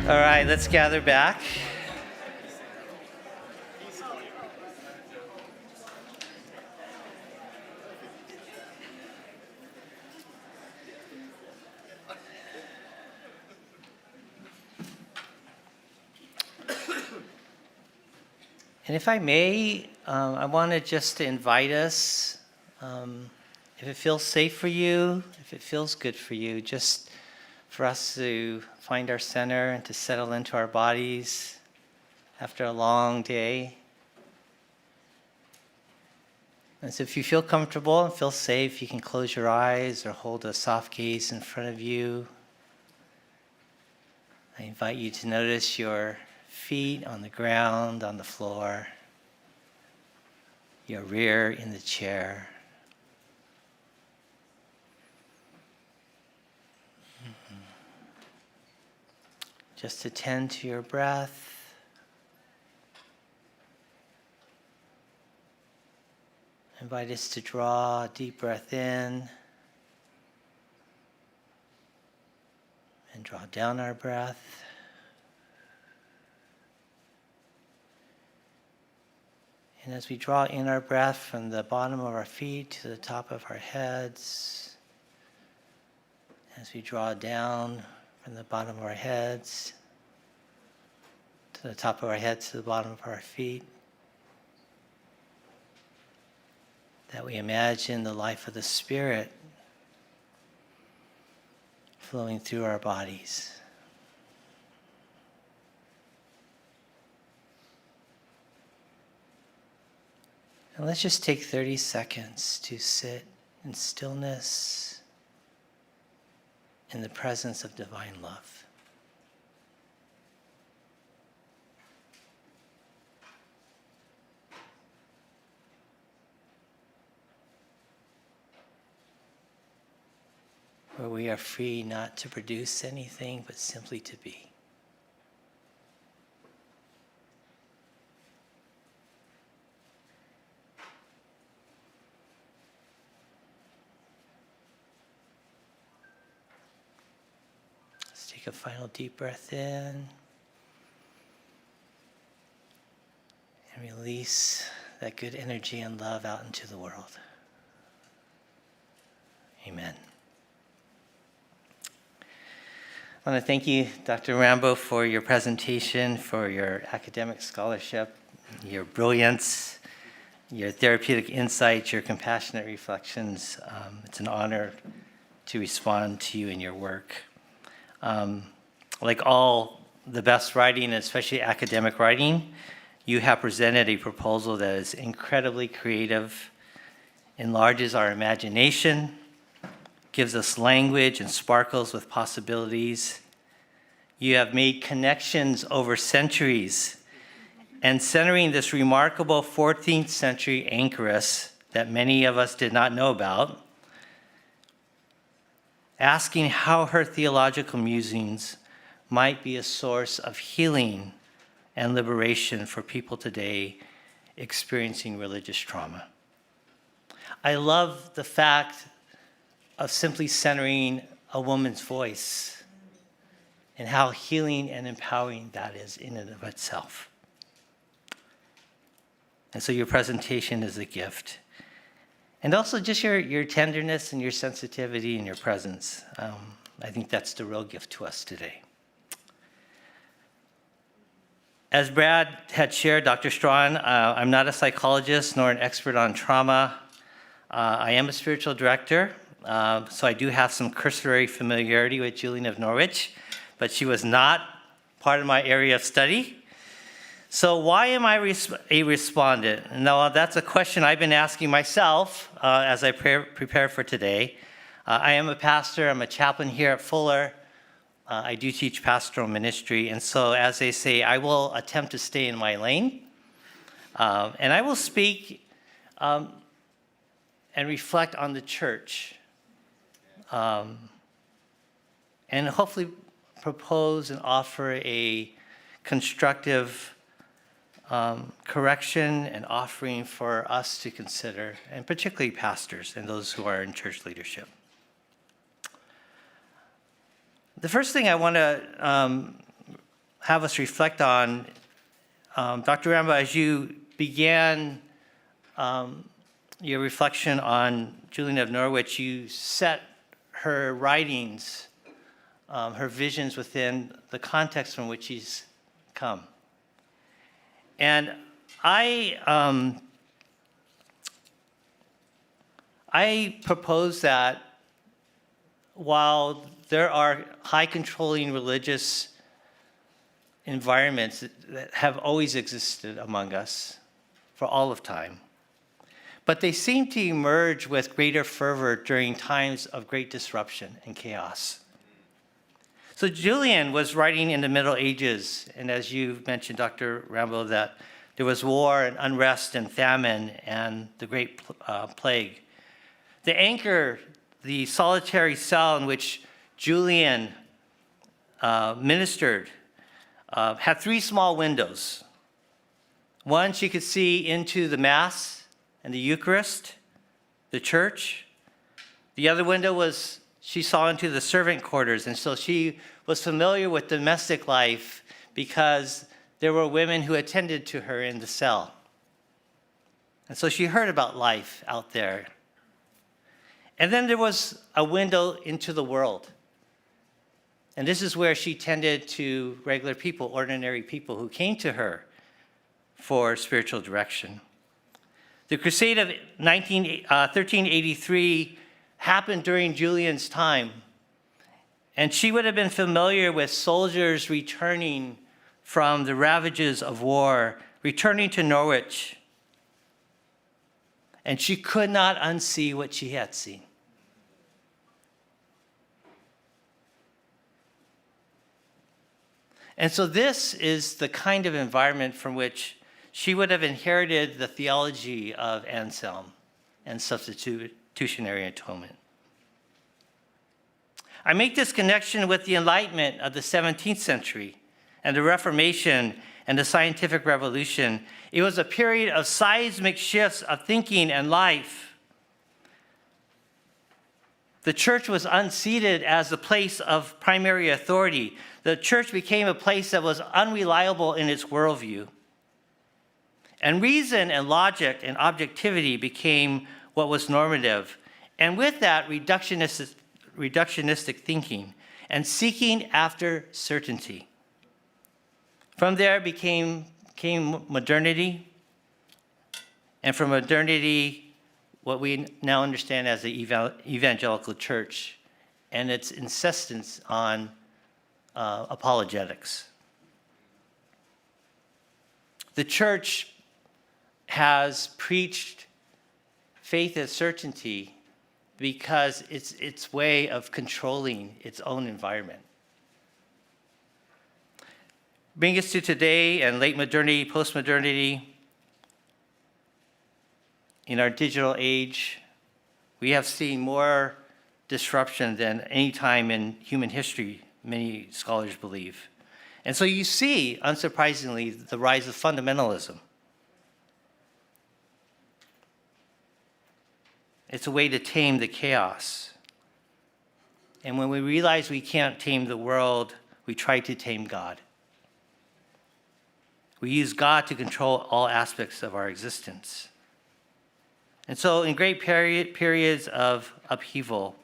All right, let's gather back. And if I may, I wanted just to invite us, if it feels safe for you, if it feels good for you, just for us to find our center and to settle into our bodies after a long day. And so if you feel comfortable and feel safe, you can close your eyes or hold a soft gaze in front of you. I invite you to notice your feet on the ground, on the floor, your rear in the chair. Just attend to your breath. Invite us to draw a deep breath in and draw down our breath. And as we draw in our breath from the bottom of our feet to the top of our heads, as we draw down from the bottom of our heads to the top of our heads to the bottom of our feet, that we imagine the life of the Spirit flowing through our bodies. And let's just take 30 seconds to sit in stillness in the presence of divine love. Where we are free not to produce anything, but simply to be. Take a final deep breath in and release that good energy and love out into the world. Amen. I want to thank you, Dr. Rambo, for your presentation, for your academic scholarship, your brilliance, your therapeutic insights, your compassionate reflections. It's an honor to respond to you in your work. Like all the best writing, and especially academic writing, you have presented a proposal that is incredibly creative, enlarges our imagination, gives us language, and sparkles with possibilities. You have made connections over centuries, and centering this remarkable 14th century anchoress that many of us did not know about, asking how her theological musings might be a source of healing and liberation for people today experiencing religious trauma. I love the fact of simply centering a woman's voice and how healing and empowering that is in and of itself. And so your presentation is a gift. And also just your tenderness and your sensitivity and your presence. I think that's the real gift to us today. As Brad had shared, Dr. Strawn, I'm not a psychologist nor an expert on trauma. I am a spiritual director, so I do have some cursory familiarity with Julian of Norwich, but she was not part of my area of study. So why am I a respondent? Now, that's a question I've been asking myself as I prepare for today. I am a pastor. I'm a chaplain here at Fuller. I do teach pastoral ministry, and so as they say, I will attempt to stay in my lane, and I will speak and reflect on the church, and hopefully propose and offer a constructive correction and offering for us to consider, and particularly pastors and those who are in church leadership. The first thing I want to have us reflect on, Dr. Rambo, as you began your reflection on Julian of Norwich, you set her writings, her visions within the context from which she's come. And I propose that while there are high controlling religious environments that have always existed among us for all of time, but they seem to emerge with greater fervor during times of great disruption and chaos. So Julian was writing in the Middle Ages, and as you mentioned, Dr. Rambo, that there was war and unrest and famine and the Great Plague. The anchor, the solitary cell in which Julian ministered, had three small windows. One, she could see into the Mass and the Eucharist, the church. The other window was she saw into the servant quarters, and so she was familiar with domestic life because there were women who attended to her in the cell. And so she heard about life out there. And then there was a window into the world. And this is where she tended to regular people, ordinary people who came to her for spiritual direction. The crusade of 1383 happened during Julian's time. And she would have been familiar with soldiers returning from the ravages of war, returning to Norwich. And she could not unsee what she had seen. And so this is the kind of environment from which she would have inherited the theology of Anselm and substitutionary atonement. I make this connection with the Enlightenment of the 17th century and the Reformation and the scientific revolution. It was a period of seismic shifts of thinking and life. The church was unseated as the place of primary authority. The church became a place that was unreliable in its worldview. And reason and logic and objectivity became what was normative. And with that, reductionistic thinking and seeking after certainty. From there came modernity, and from modernity, what we now understand as the evangelical church and its insistence on apologetics. The church has preached faith as certainty because it's its way of controlling its own environment. Bring us to today and late modernity, post-modernity. In our digital age, we have seen more disruption than any time in human history, many scholars believe. And so you see, unsurprisingly, the rise of fundamentalism. It's a way to tame the chaos. And when we realize we can't tame the world, we try to tame God. We use God to control all aspects of our existence. And so in great periods of upheaval,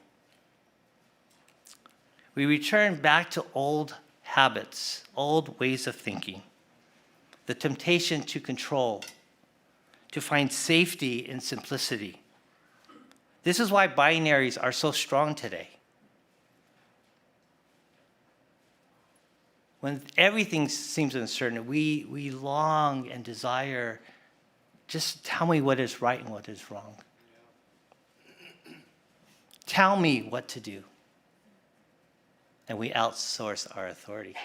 we return back to old habits, old ways of thinking, the temptation to control, to find safety in simplicity. This is why binaries are so strong today. When everything seems uncertain, we long and desire, just tell me what is right and what is wrong. Tell me what to do. And we outsource our authority.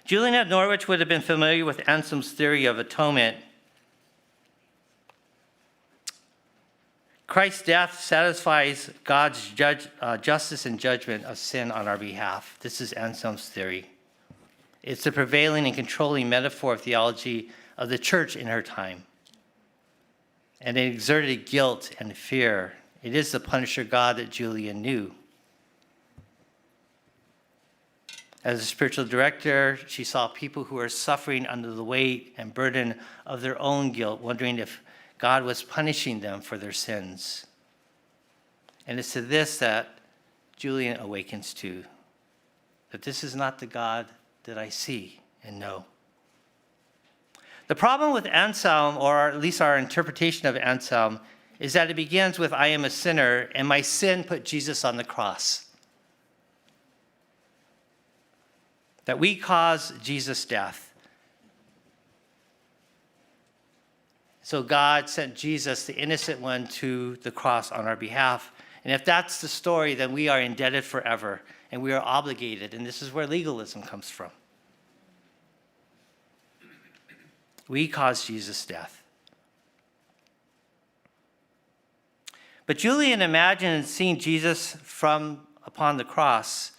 Julian of Norwich would have been familiar with Anselm's theory of atonement. Christ's death satisfies God's justice and judgment of sin on our behalf. This is Anselm's theory. It's the prevailing and controlling metaphor of theology of the church in her time. And it exerted guilt and fear. It is the punisher God that Julian knew. As a spiritual director, she saw people who were suffering under the weight and burden of their own guilt, wondering if God was punishing them for their sins. And it's to this that Julian awakens to, that this is not the God that I see and know. The problem with Anselm, or at least our interpretation of Anselm, is that it begins with, I am a sinner, and my sin put Jesus on the cross. That we cause Jesus' death. So God sent Jesus, the innocent one, to the cross on our behalf. And if that's the story, then we are indebted forever, and we are obligated, and this is where legalism comes from. We caused Jesus' death. But Julian imagined seeing Jesus from upon the cross.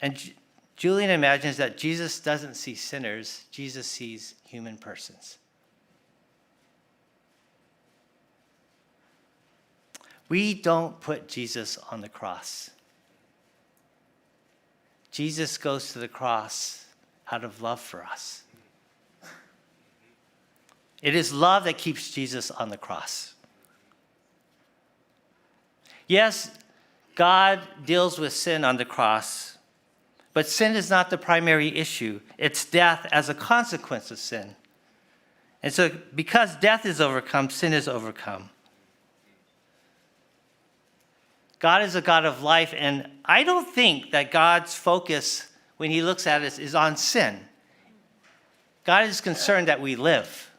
And Julian imagines that Jesus doesn't see sinners, Jesus sees human persons. We don't put Jesus on the cross. Jesus goes to the cross out of love for us. It is love that keeps Jesus on the cross. Yes, God deals with sin on the cross, but sin is not the primary issue. It's death as a consequence of sin. And so because death is overcome, sin is overcome. God is a God of life, and I don't think that God's focus when he looks at us is on sin. God is concerned that we live,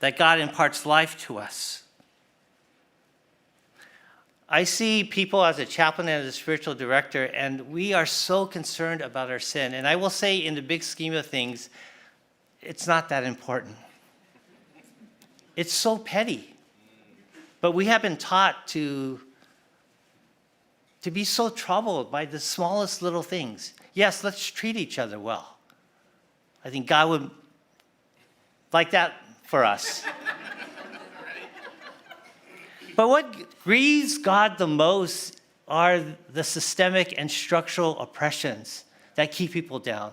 that God imparts life to us. I see people as a chaplain and as a spiritual director, and we are so concerned about our sin. And I will say, in the big scheme of things, it's not that important. It's so petty. But we have been taught to be so troubled by the smallest little things. Yes, let's treat each other well. I think God would like that for us. But what grieves God the most are the systemic and structural oppressions that keep people down.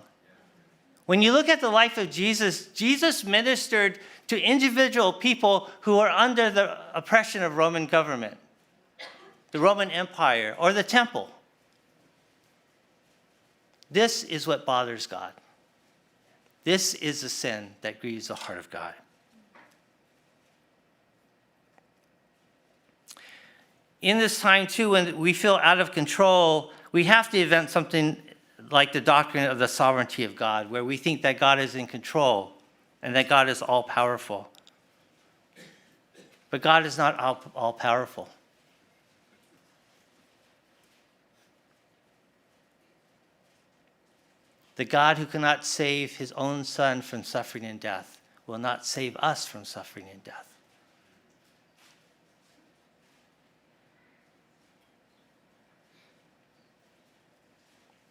When you look at the life of Jesus, Jesus ministered to individual people who are under the oppression of Roman government, the Roman Empire, or the temple. This is what bothers God. This is the sin that grieves the heart of God. In this time, too, when we feel out of control, we have to invent something like the doctrine of the sovereignty of God, where we think that God is in control and that God is all-powerful. But God is not all-powerful. The God who cannot save his own son from suffering and death will not save us from suffering and death.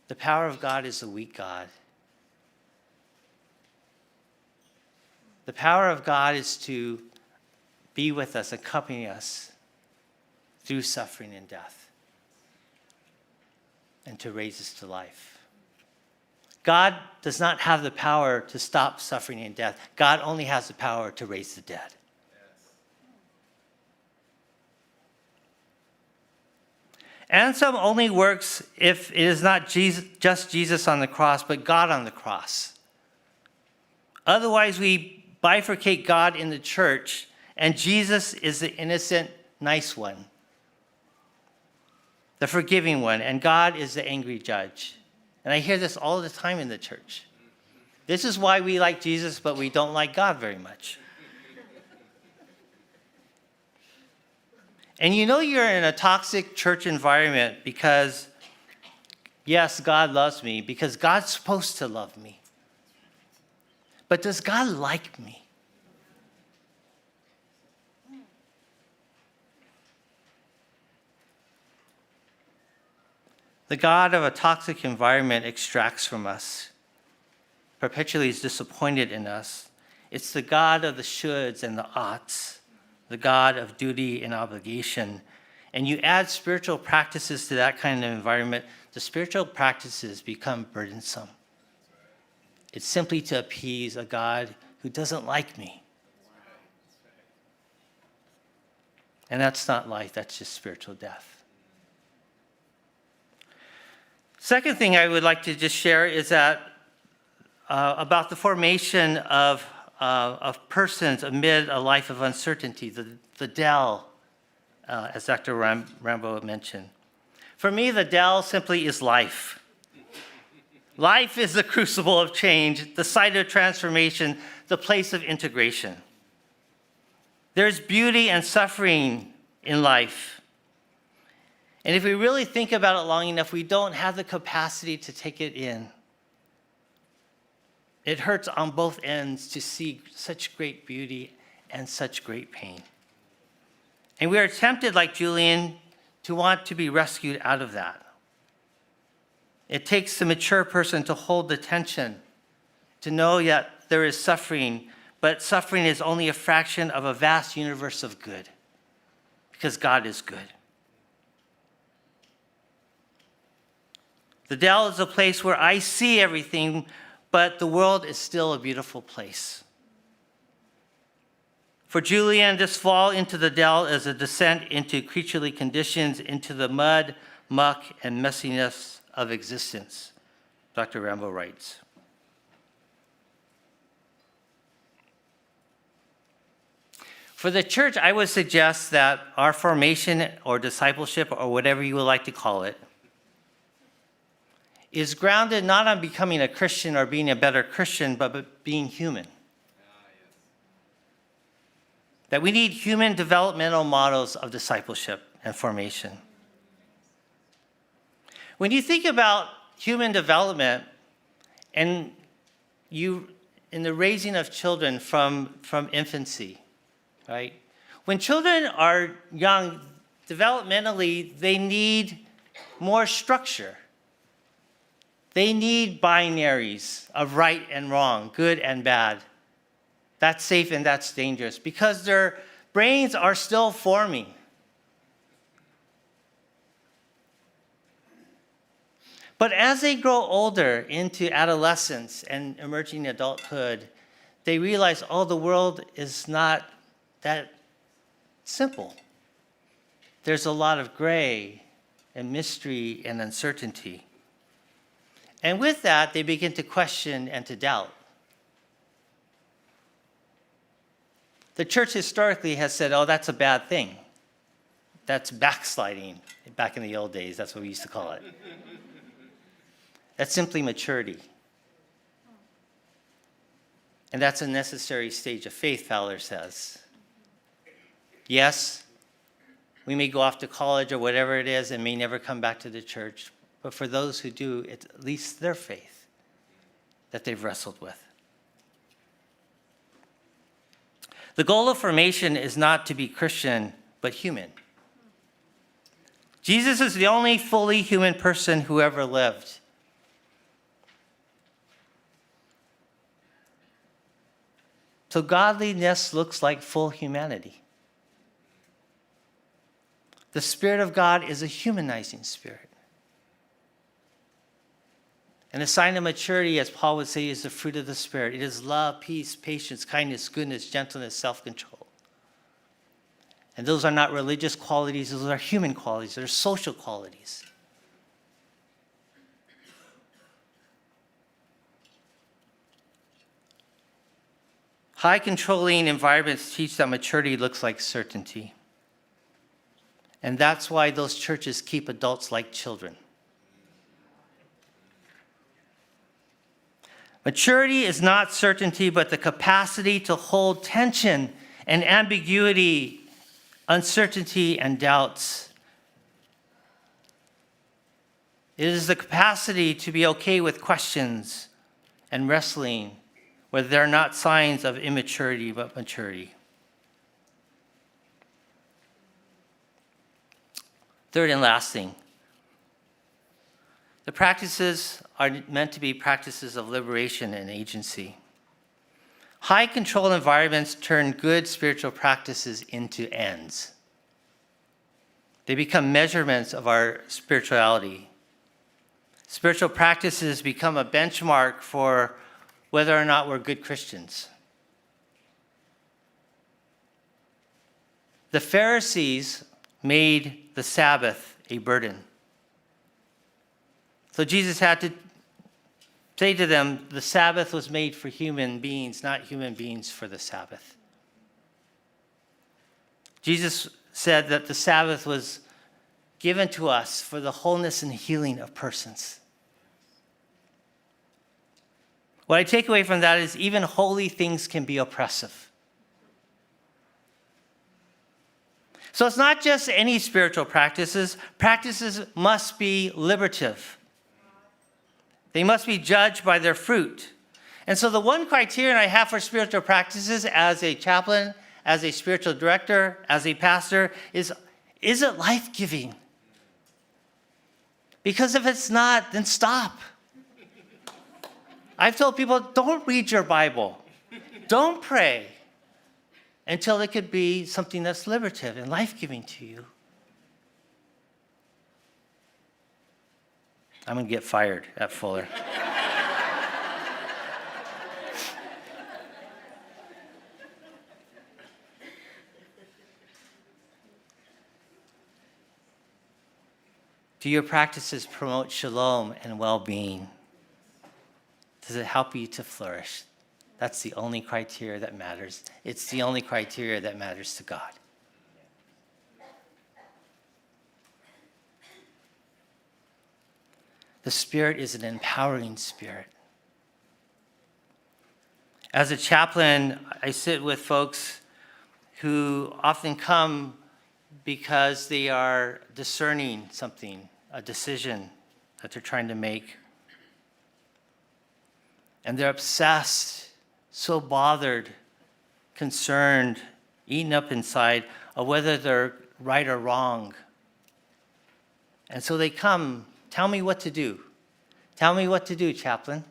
The power of God is a weak God. The power of God is to be with us, accompany us through suffering and death, and to raise us to life. God does not have the power to stop suffering and death. God only has the power to raise the dead. Anthem only works if it is not just Jesus on the cross, but God on the cross. Otherwise, we bifurcate God in the church, and Jesus is the innocent, nice one, the forgiving one, and God is the angry judge. And I hear this all the time in the church. This is why we like Jesus, but we don't like God very much. And you know you're in a toxic church environment because, yes, God loves me, because God's supposed to love me. But does God like me? The God of a toxic environment extracts from us, perpetually is disappointed in us. It's the God of the shoulds and the oughts, the God of duty and obligation. And you add spiritual practices to that kind of environment, the spiritual practices become burdensome. It's simply to appease a God who doesn't like me. And that's not life, that's just spiritual death. Second thing I would like to just share is that about the formation of persons amid a life of uncertainty, the dell, as Dr. Rambo mentioned. For me, the dell simply is life. Life is the crucible of change, the site of transformation, the place of integration. There's beauty and suffering in life. And if we really think about it long enough, we don't have the capacity to take it in. It hurts on both ends to see such great beauty and such great pain. And we are tempted, like Julian, to want to be rescued out of that. It takes the mature person to hold the tension, to know that there is suffering, but suffering is only a fraction of a vast universe of good, because God is good. The dell is a place where I see everything, but the world is still a beautiful place. For Julian, this fall into the dell is a descent into creaturely conditions, into the mud, muck, and messiness of existence, Dr. Rambo writes. For the church, I would suggest that our formation or discipleship, or whatever you would like to call it, is grounded not on becoming a Christian or being a better Christian, but being human. That we need human developmental models of discipleship and formation. When you think about human development and in the raising of children from infancy, right? When children are young, developmentally, they need more structure. They need binaries of right and wrong, good and bad. That's safe and that's dangerous, because their brains are still forming. But as they grow older into adolescence and emerging adulthood, they realize, oh, the world is not that simple. There's a lot of gray and mystery and uncertainty. And with that, they begin to question and to doubt. The church historically has said, oh, that's a bad thing. That's backsliding. Back in the old days, that's what we used to call it. That's simply maturity. And that's a necessary stage of faith, Fowler says. Yes, we may go off to college or whatever it is and may never come back to the church, but for those who do, it's at least their faith that they've wrestled with. The goal of formation is not to be Christian, but human. Jesus is the only fully human person who ever lived. So godliness looks like full humanity. The Spirit of God is a humanizing spirit. And the sign of maturity, as Paul would say, is the fruit of the Spirit. It is love, peace, patience, kindness, goodness, gentleness, self-control. And those are not religious qualities, those are human qualities, they're social qualities. High controlling environments teach that maturity looks like certainty. And that's why those churches keep adults like children. Maturity is not certainty, but the capacity to hold tension and ambiguity, uncertainty and doubts. It is the capacity to be okay with questions and wrestling, where they're not signs of immaturity, but maturity. Third and last thing, the practices are meant to be practices of liberation and agency. High control environments turn good spiritual practices into ends. They become measurements of our spirituality. Spiritual practices become a benchmark for whether or not we're good Christians. The Pharisees made the Sabbath a burden. So Jesus had to say to them, the Sabbath was made for human beings, not human beings for the Sabbath. Jesus said that the Sabbath was given to us for the wholeness and healing of persons. What I take away from that is even holy things can be oppressive. So it's not just any spiritual practices. Practices must be liberative. They must be judged by their fruit. And so the one criterion I have for spiritual practices as a chaplain, as a spiritual director, as a pastor, is it life-giving? Because if it's not, then stop. I've told people, don't read your Bible. Don't pray until it could be something that's liberative and life-giving to you. I'm going to get fired at Fuller. Do your practices promote shalom and well-being? Does it help you to flourish? That's the only criteria that matters. It's the only criteria that matters to God. The Spirit is an empowering Spirit. As a chaplain, I sit with folks who often come because they are discerning something, a decision that they're trying to make. And they're obsessed, so bothered, concerned, eaten up inside of whether they're right or wrong. And so they come, tell me what to do. Tell me what to do, chaplain.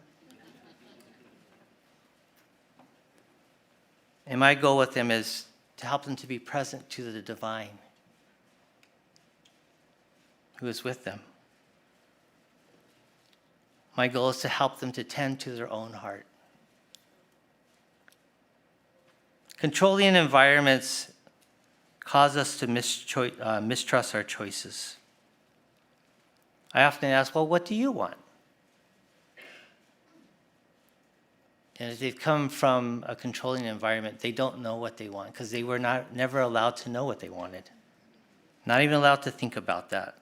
And my goal with them is to help them to be present to the divine who is with them. My goal is to help them to tend to their own heart. Controlling environments cause us to mistrust our choices. I often ask, well, what do you want? And if they've come from a controlling environment, they don't know what they want because they were never allowed to know what they wanted. Not even allowed to think about that.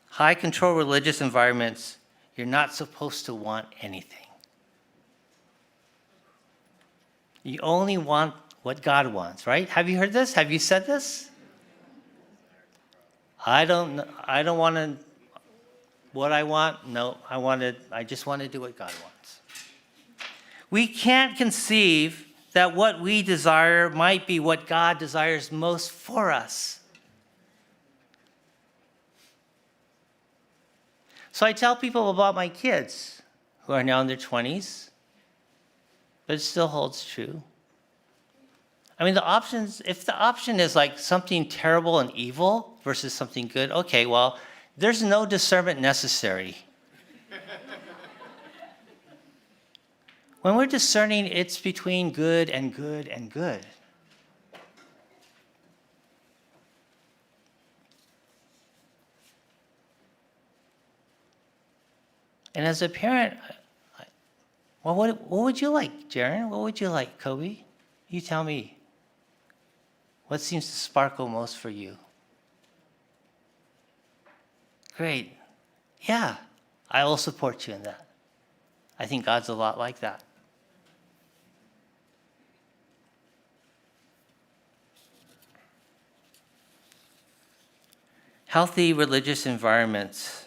High control religious environments, you're not supposed to want anything. You only want what God wants, right? Have you heard this? Have you said this? I don't want to, what I want? No, I just want to do what God wants. We can't conceive that what we desire might be what God desires most for us. So I tell people about my kids who are now in their 20s, but it still holds true. I mean, if the option is like something terrible and evil versus something good, okay, well, there's no discernment necessary. When we're discerning, it's between good and good and good. And as a parent, well, what would you like, Jaron? What would you like, Kobe? You tell me. What seems to sparkle most for you? Great. Yeah, I will support you in that. I think God's a lot like that. Healthy religious environments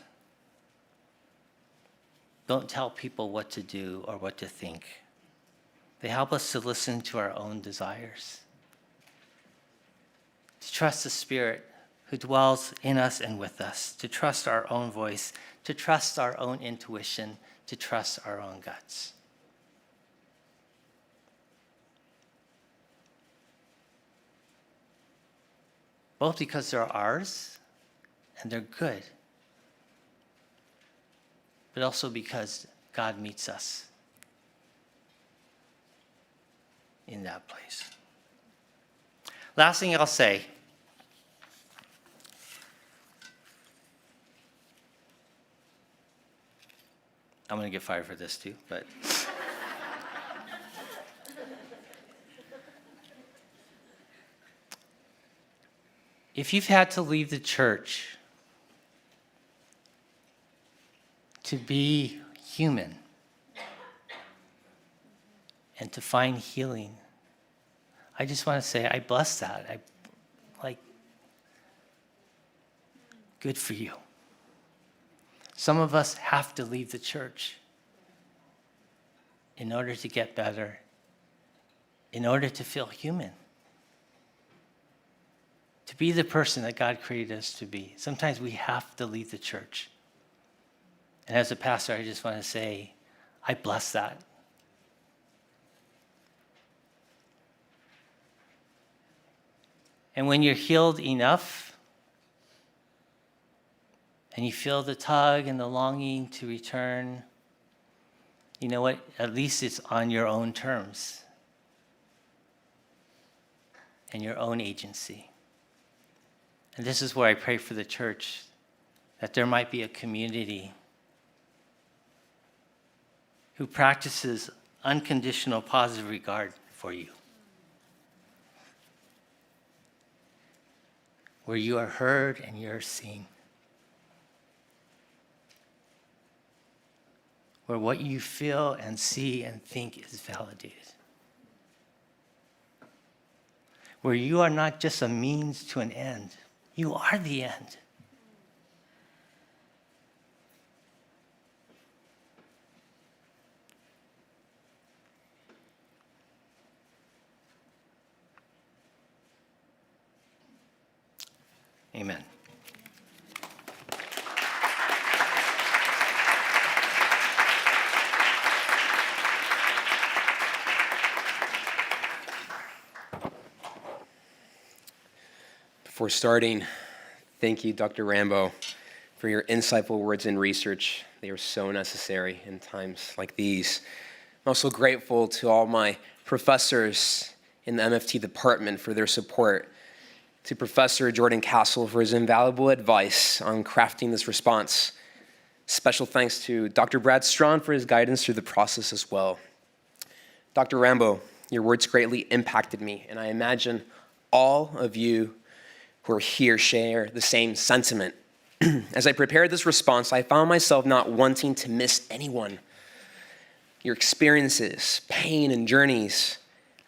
don't tell people what to do or what to think. They help us to listen to our own desires, to trust the Spirit who dwells in us and with us, to trust our own voice, to trust our own intuition, to trust our own guts. Both because they're ours and they're good, but also because God meets us in that place. Last thing I'll say, I'm going to get fired for this too, but if you've had to leave the church to be human and to find healing, I just want to say I bless that. Good for you. Some of us have to leave the church in order to get better, in order to feel human, to be the person that God created us to be. Sometimes we have to leave the church. And as a pastor, I just want to say, I bless that. And when you're healed enough, and you feel the tug and the longing to return, you know what? At least it's on your own terms and your own agency. And this is where I pray for the church, that there might be a community who practices unconditional positive regard for you, where you are heard and you're seen, where what you feel and see and think is validated, where you are not just a means to an end, you are the end. Amen. Before starting, thank you, Dr. Rambo, for your insightful words and research. They are so necessary in times like these. I'm also grateful to all my professors in the MFT department for their support, to Professor Jordan Castle for his invaluable advice on crafting this response. Special thanks to Dr. Brad Strawn for his guidance through the process as well. Dr. Rambo, your words greatly impacted me, and I imagine all of you who are here share the same sentiment. As I prepared this response, I found myself not wanting to miss anyone. Your experiences, pain, and journeys,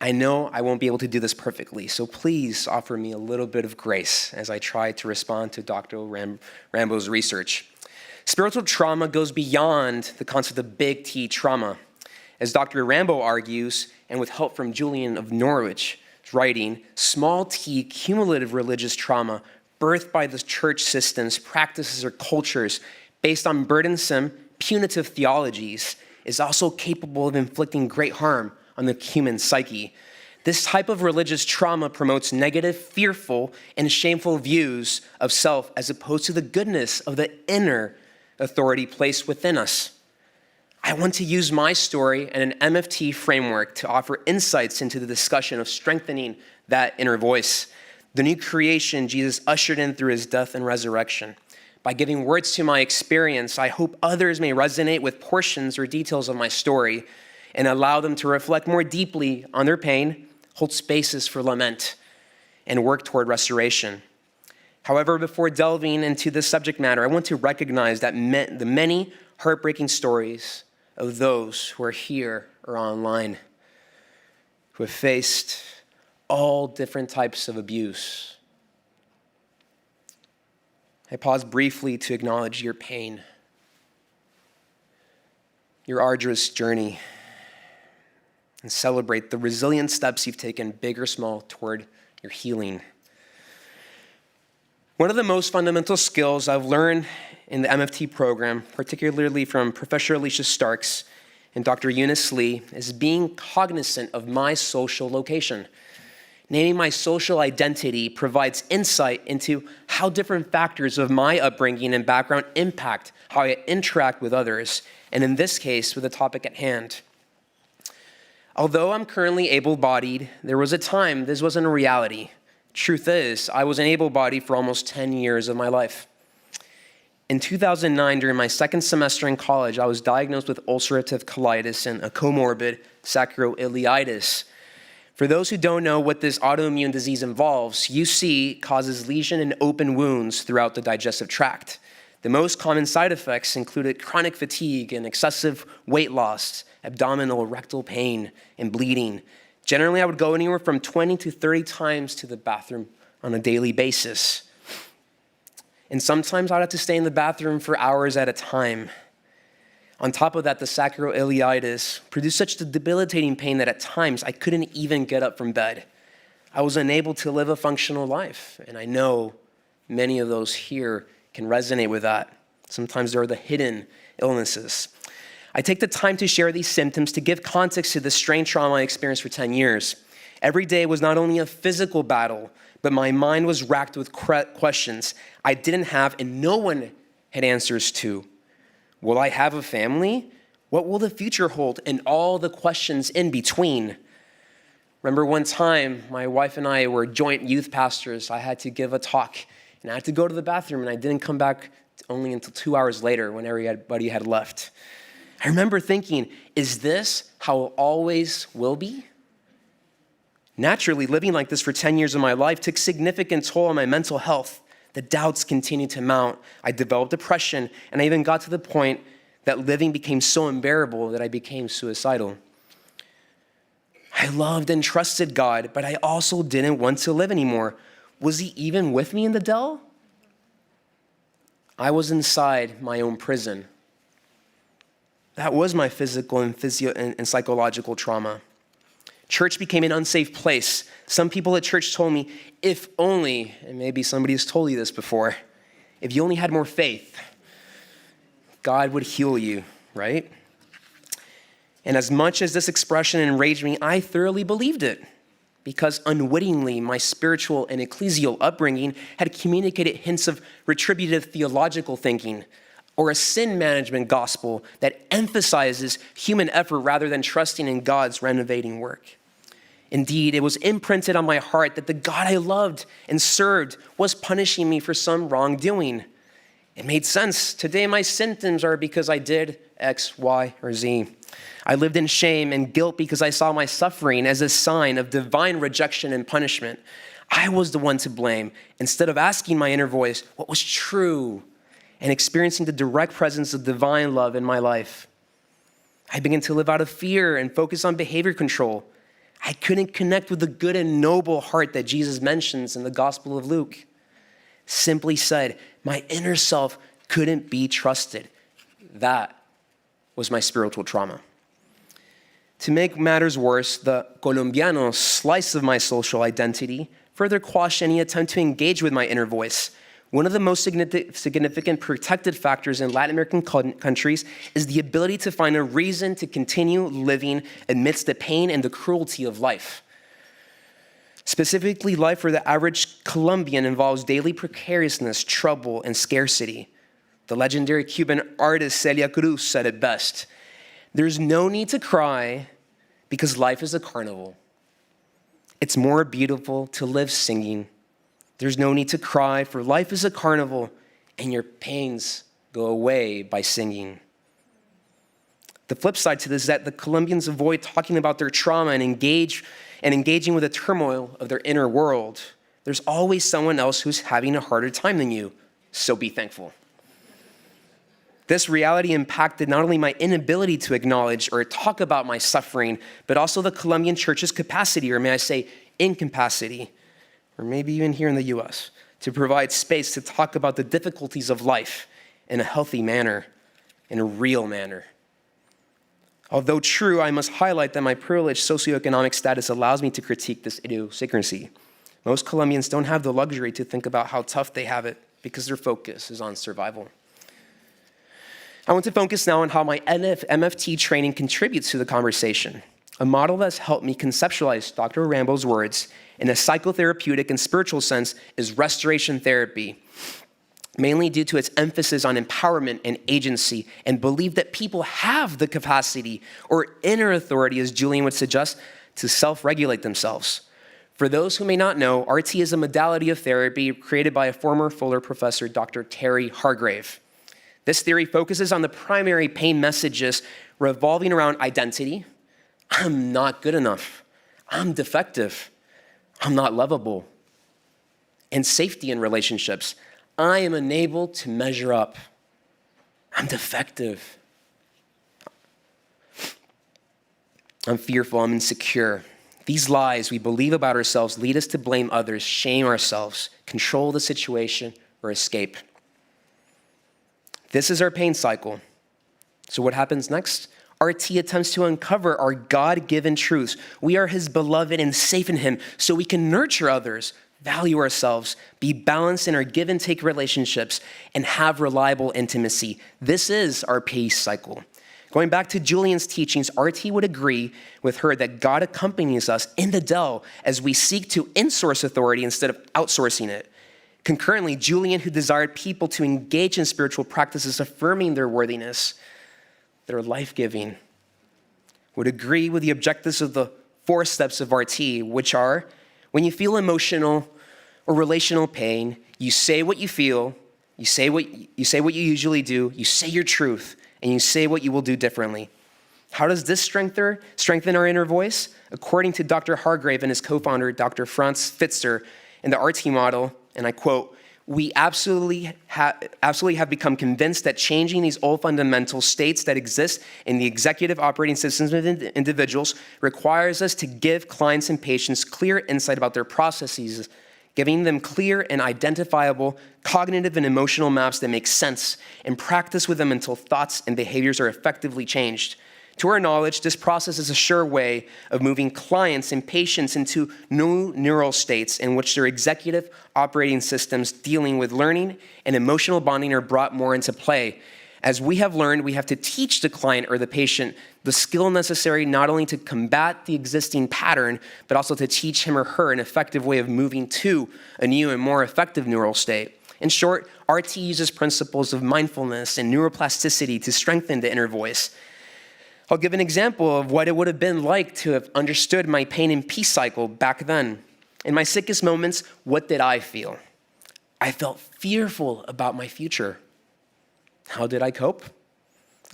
I know I won't be able to do this perfectly, so please offer me a little bit of grace as I try to respond to Dr. Rambo's research. Spiritual trauma goes beyond the concept of big T trauma. As Dr. Rambo argues, and with help from Julian of Norwich, writing, small t cumulative religious trauma birthed by the church systems, practices, or cultures based on burdensome, punitive theologies is also capable of inflicting great harm on the human psyche. This type of religious trauma promotes negative, fearful, and shameful views of self as opposed to the goodness of the inner authority placed within us. I want to use my story and an MFT framework to offer insights into the discussion of strengthening that inner voice, the new creation Jesus ushered in through his death and resurrection. By giving words to my experience, I hope others may resonate with portions or details of my story and allow them to reflect more deeply on their pain, hold spaces for lament, and work toward restoration. However, before delving into this subject matter, I want to recognize that the many heartbreaking stories of those who are here or online, who have faced all different types of abuse. I pause briefly to acknowledge your pain, your arduous journey, and celebrate the resilient steps you've taken, big or small, toward your healing. One of the most fundamental skills I've learned in the MFT program, particularly from Professor Alicia Starks and Dr. Eunice Lee, is being cognizant of my social location. Naming my social identity provides insight into how different factors of my upbringing and background impact how I interact with others, and in this case, with the topic at hand. Although I'm currently able-bodied, there was a time this wasn't a reality. Truth is, I was an able-bodied for almost 10 years of my life. In 2009, during my second semester in college, I was diagnosed with ulcerative colitis and a comorbid sacroiliitis. For those who don't know what this autoimmune disease involves, UC causes lesion and open wounds throughout the digestive tract. The most common side effects included chronic fatigue and excessive weight loss, abdominal, rectal pain, and bleeding. Generally, I would go anywhere from 20 to 30 times to the bathroom on a daily basis. And sometimes I'd have to stay in the bathroom for hours at a time. On top of that, the sacroiliitis produced such a debilitating pain that at times I couldn't even get up from bed. I was unable to live a functional life, and I know many of those here can resonate with that. Sometimes there are the hidden illnesses. I take the time to share these symptoms to give context to the strange trauma I experienced for 10 years. Every day was not only a physical battle, but my mind was racked with questions I didn't have and no one had answers to. Will I have a family? What will the future hold? And all the questions in between. Remember one time, my wife and I were joint youth pastors. I had to give a talk, and I had to go to the bathroom, and I didn't come back only until 2 hours later when everybody had left. I remember thinking, is this how it always will be? Naturally, living like this for 10 years of my life took significant toll on my mental health. The doubts continued to mount. I developed depression, and I even got to the point that living became so unbearable that I became suicidal. I loved and trusted God, but I also didn't want to live anymore. Was he even with me in the dell? I was inside my own prison. That was my physical and psychological trauma. Church became an unsafe place. Some people at church told me, if only, and maybe somebody has told you this before, if you only had more faith, God would heal you, right? And as much as this expression enraged me, I thoroughly believed it, because unwittingly, my spiritual and ecclesial upbringing had communicated hints of retributive theological thinking, or a sin management gospel that emphasizes human effort rather than trusting in God's renovating work. Indeed, it was imprinted on my heart that the God I loved and served was punishing me for some wrongdoing. It made sense. Today, my symptoms are because I did X, Y, or Z. I lived in shame and guilt because I saw my suffering as a sign of divine rejection and punishment. I was the one to blame, instead of asking my inner voice what was true and experiencing the direct presence of divine love in my life. I began to live out of fear and focus on behavior control. I couldn't connect with the good and noble heart that Jesus mentions in the Gospel of Luke. Simply said, my inner self couldn't be trusted. That was my spiritual trauma. To make matters worse, the Colombiano slice of my social identity further quashed any attempt to engage with my inner voice. One of the most significant protected factors in Latin American countries is the ability to find a reason to continue living amidst the pain and the cruelty of life. Specifically, life for the average Colombian involves daily precariousness, trouble, and scarcity. The legendary Cuban artist Celia Cruz said it best. There's no need to cry because life is a carnival. It's more beautiful to live singing. There's no need to cry, for life is a carnival, and your pains go away by singing. The flip side to this is that the Colombians avoid talking about their trauma and engaging with the turmoil of their inner world. There's always someone else who's having a harder time than you, so be thankful. This reality impacted not only my inability to acknowledge or talk about my suffering, but also the Colombian church's capacity, or may I say incapacity, or maybe even here in the US, to provide space to talk about the difficulties of life in a healthy manner, in a real manner. Although true, I must highlight that my privileged socioeconomic status allows me to critique this idiosyncrasy. Most Colombians don't have the luxury to think about how tough they have it because their focus is on survival. I want to focus now on how my MFT training contributes to the conversation, a model that's helped me conceptualize Dr. Rambo's words in a psychotherapeutic and spiritual sense is restoration therapy, mainly due to its emphasis on empowerment and agency, and believe that people have the capacity or inner authority, as Julian would suggest, to self-regulate themselves. For those who may not know, RT is a modality of therapy created by a former Fuller professor, Dr. Terry Hargrave. This theory focuses on the primary pain messages revolving around identity. I'm not good enough. I'm defective. I'm not lovable. And safety in relationships. I am unable to measure up. I'm defective. I'm fearful. I'm insecure. These lies we believe about ourselves lead us to blame others, shame ourselves, control the situation, or escape. This is our pain cycle. So what happens next? RT attempts to uncover our God-given truths. We are his beloved and safe in him, so we can nurture others, value ourselves, be balanced in our give and take relationships, and have reliable intimacy. This is our peace cycle. Going back to Julian's teachings, RT would agree with her that God accompanies us in the dell as we seek to insource authority instead of outsourcing it. Concurrently, Julian, who desired people to engage in spiritual practices affirming their worthiness, their life-giving, would agree with the objectives of the 4 steps of RT, which are, when you feel emotional or relational pain, you say what you feel, you say what you usually do, you say your truth, and you say what you will do differently. How does this strengthen our inner voice? According to Dr. Hargrave and his co-founder, Dr. Franz Pfister, in the RT model, and I quote, we absolutely have become convinced that changing these old fundamental states that exist in the executive operating systems of individuals requires us to give clients and patients clear insight about their processes, giving them clear and identifiable cognitive and emotional maps that make sense, and practice with them until thoughts and behaviors are effectively changed. To our knowledge, this process is a sure way of moving clients and patients into new neural states in which their executive operating systems dealing with learning and emotional bonding are brought more into play. As we have learned, we have to teach the client or the patient the skill necessary not only to combat the existing pattern, but also to teach him or her an effective way of moving to a new and more effective neural state. In short, RT uses principles of mindfulness and neuroplasticity to strengthen the inner voice. I'll give an example of what it would have been like to have understood my pain and peace cycle back then. In my sickest moments, what did I feel? I felt fearful about my future. How did I cope?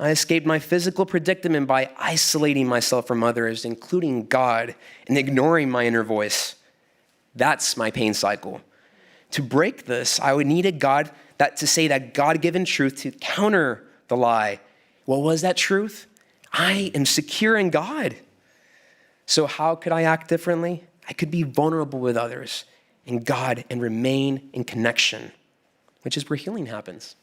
I escaped my physical predicament by isolating myself from others, including God, and ignoring my inner voice. That's my pain cycle. To break this, I would need to say that God-given truth to counter the lie. What was that truth? I am secure in God. So how could I act differently? I could be vulnerable with others and God and remain in connection, which is where healing happens.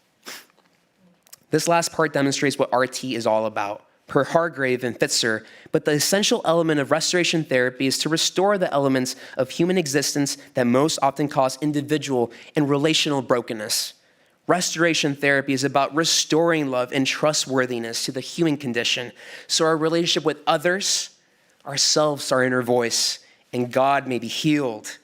This last part demonstrates what RT is all about, per Hargrave and Pfister, but the essential element of restoration therapy is to restore the elements of human existence that most often cause individual and relational brokenness. Restoration therapy is about restoring love and trustworthiness to the human condition, so our relationship with others, ourselves, our inner voice, and God may be healed.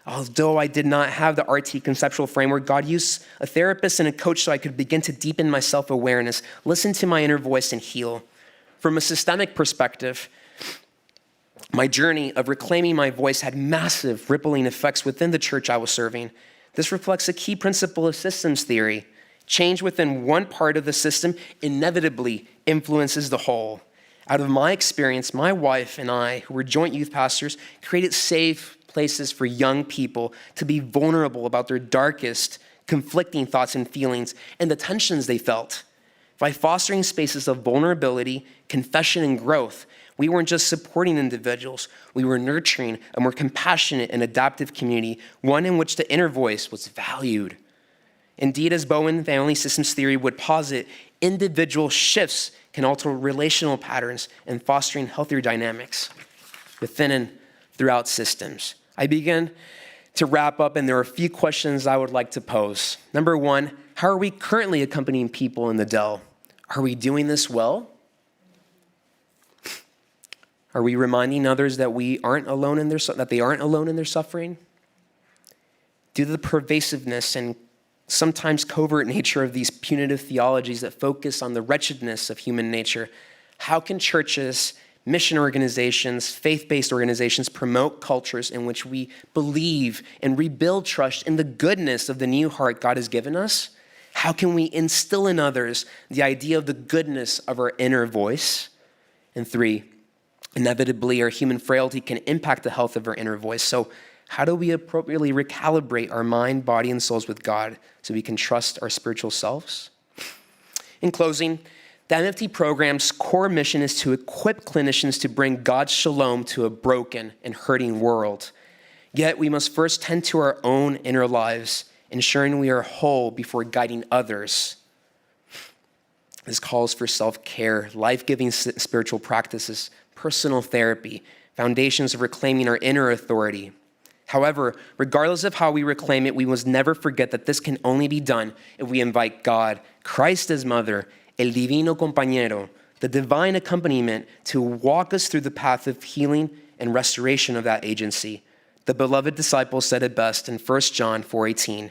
Although I did not have the RT conceptual framework, God used a therapist and a coach so I could begin to deepen my self-awareness, listen to my inner voice, and heal. From a systemic perspective, my journey of reclaiming my voice had massive rippling effects within the church I was serving. This reflects a key principle of systems theory. Change within one part of the system inevitably influences the whole. Out of my experience, my wife and I, who were joint youth pastors, created safe places for young people to be vulnerable about their darkest, conflicting thoughts and feelings and the tensions they felt. By fostering spaces of vulnerability, confession, and growth, we weren't just supporting individuals, we were nurturing a more compassionate and adaptive community, one in which the inner voice was valued. Indeed, as Bowen family systems theory would posit, individual shifts can alter relational patterns and fostering healthier dynamics within and throughout systems. I begin to wrap up, and there are a few questions I would like to pose. Number one, how are we currently accompanying people in the dell? Are we doing this well? Are we reminding others that they aren't alone in their suffering? Due to the pervasiveness and sometimes covert nature of these punitive theologies that focus on the wretchedness of human nature, how can churches, mission organizations, faith-based organizations promote cultures in which we believe and rebuild trust in the goodness of the new heart God has given us? How can we instill in others the idea of the goodness of our inner voice? And three, inevitably, our human frailty can impact the health of our inner voice. So how do we appropriately recalibrate our mind, body, and souls with God so we can trust our spiritual selves? In closing, the MFT program's core mission is to equip clinicians to bring God's shalom to a broken and hurting world. Yet we must first tend to our own inner lives, ensuring we are whole before guiding others. This calls for self-care, life-giving spiritual practices, personal therapy, foundations of reclaiming our inner authority. However, regardless of how we reclaim it, we must never forget that this can only be done if we invite God, Christ as mother, el divino compañero, the divine accompaniment, to walk us through the path of healing and restoration of that agency. The beloved disciple said it best in 1 John 4:18,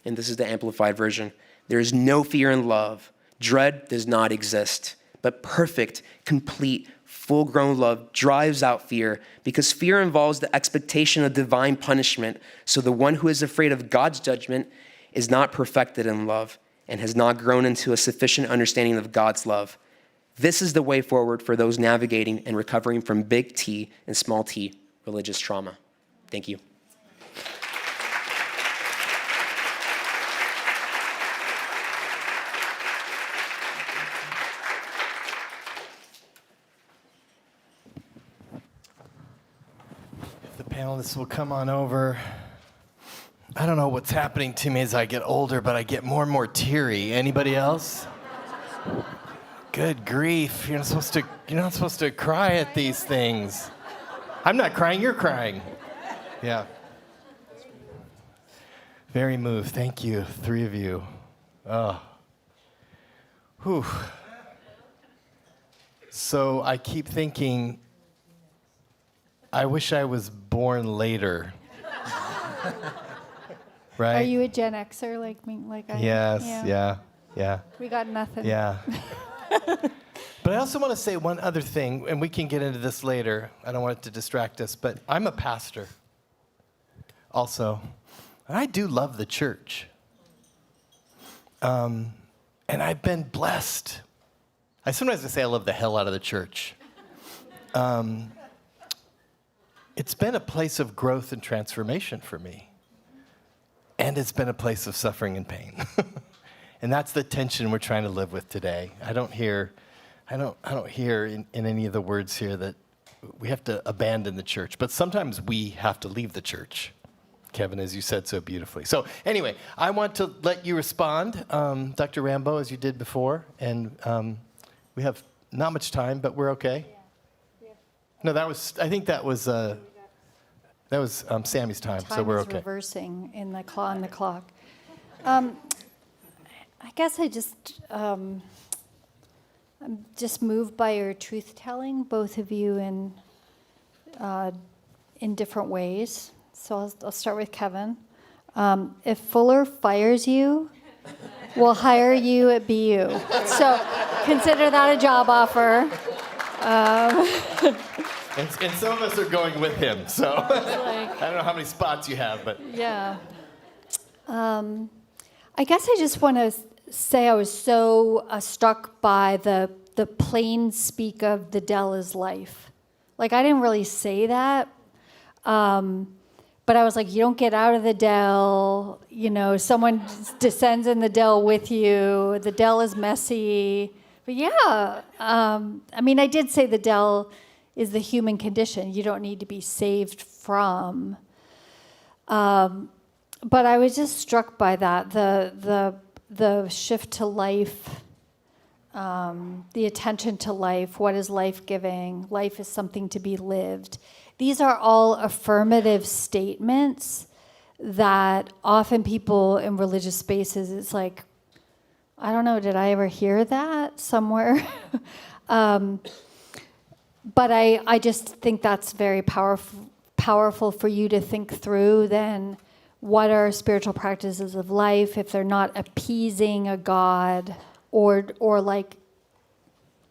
and this is the Amplified Version. There is no fear in love. Dread does not exist, but perfect, complete, full-grown love drives out fear, because fear involves the expectation of divine punishment. So the one who is afraid of God's judgment is not perfected in love and has not grown into a sufficient understanding of God's love. This is the way forward for those navigating and recovering from big T and small t religious trauma. Thank you. The panelists will come on over. I don't know what's happening to me as I get older, but I get more and more teary. Anybody else? Good grief. You're not supposed to cry at these things. I'm not crying, you're crying. Yeah. Very moved. Thank you, three of you. Oh. Whew. So I keep thinking, I wish I was born later. Right? Are you a Gen Xer like me? Like I? Yes, yeah. We got nothing. Yeah. But I also want to say one other thing, and we can get into this later. I don't want it to distract us, but I'm a pastor also. And I do love the church. And I've been blessed. I sometimes say I love the hell out of the church. It's been a place of growth and transformation for me. And it's been a place of suffering and pain. And that's the tension we're trying to live with today. I don't hear in any of the words here that we have to abandon the church, but sometimes we have to leave the church, Kevin, as you said so beautifully. So anyway, I want to let you respond, Dr. Rambo, as you did before, and we have not much time, but we're okay. No, I think that was Sammy's time, so we're okay. Time is reversing on the clock. I guess I'm just moved by your truth-telling, both of you, in different ways. So I'll start with Kevin. If Fuller fires you, we'll hire you at BU. So consider that a job offer. And some of us are going with him, so I don't know how many spots you have, but. Yeah. I guess I just want to say I was so struck by the plain speak of the dell is life. Like, I didn't really say that, but I was like, you don't get out of the dell, someone descends in the dell with you, the dell is messy. But yeah, I did say the dell is the human condition you don't need to be saved from. But I was just struck by that, the shift to life, the attention to life. What is life-giving? Life is something to be lived. These are all affirmative statements that often people in religious spaces, it's like, I don't know, did I ever hear that somewhere? But I just think that's very powerful for you to think through then. What are spiritual practices of life if they're not appeasing a God or like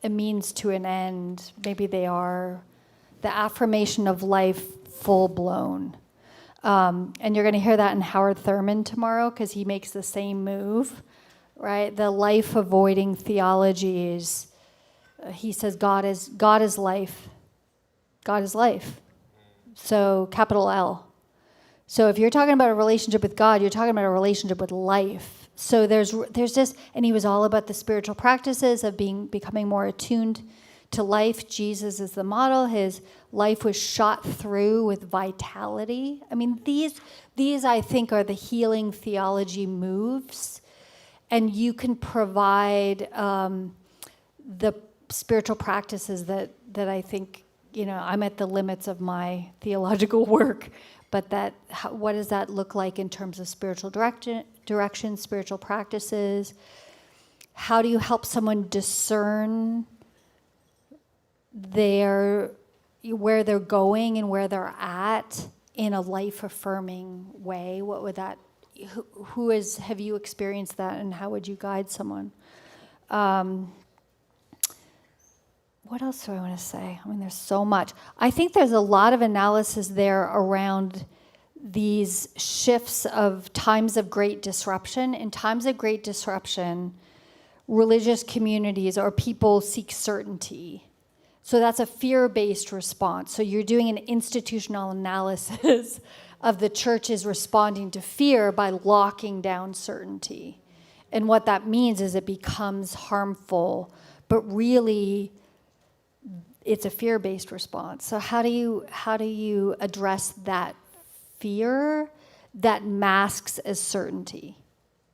a means to an end? Maybe they are the affirmation of life full blown. And you're going to hear that in Howard Thurman tomorrow because he makes the same move, right? The life avoiding theologies. He says God is life. God is life. So capital L. So if you're talking about a relationship with God, you're talking about a relationship with life. So there's just, and he was all about the spiritual practices of becoming more attuned to life. Jesus is the model. His life was shot through with vitality. These I think are the healing theology moves, and you can provide the spiritual practices that I think, I'm at the limits of my theological work. But what does that look like in terms of spiritual direction, spiritual practices? How do you help someone discern where they're going and where they're at in a life-affirming way? What would that? Have you experienced that, and how would you guide someone? What else do I want to say? There's so much. I think there's a lot of analysis there around these shifts of times of great disruption. In times of great disruption, religious communities or people seek certainty. So that's a fear-based response. So you're doing an institutional analysis of the church's responding to fear by locking down certainty. And what that means is it becomes harmful, but really it's a fear-based response. So how do you address that fear that masks as certainty?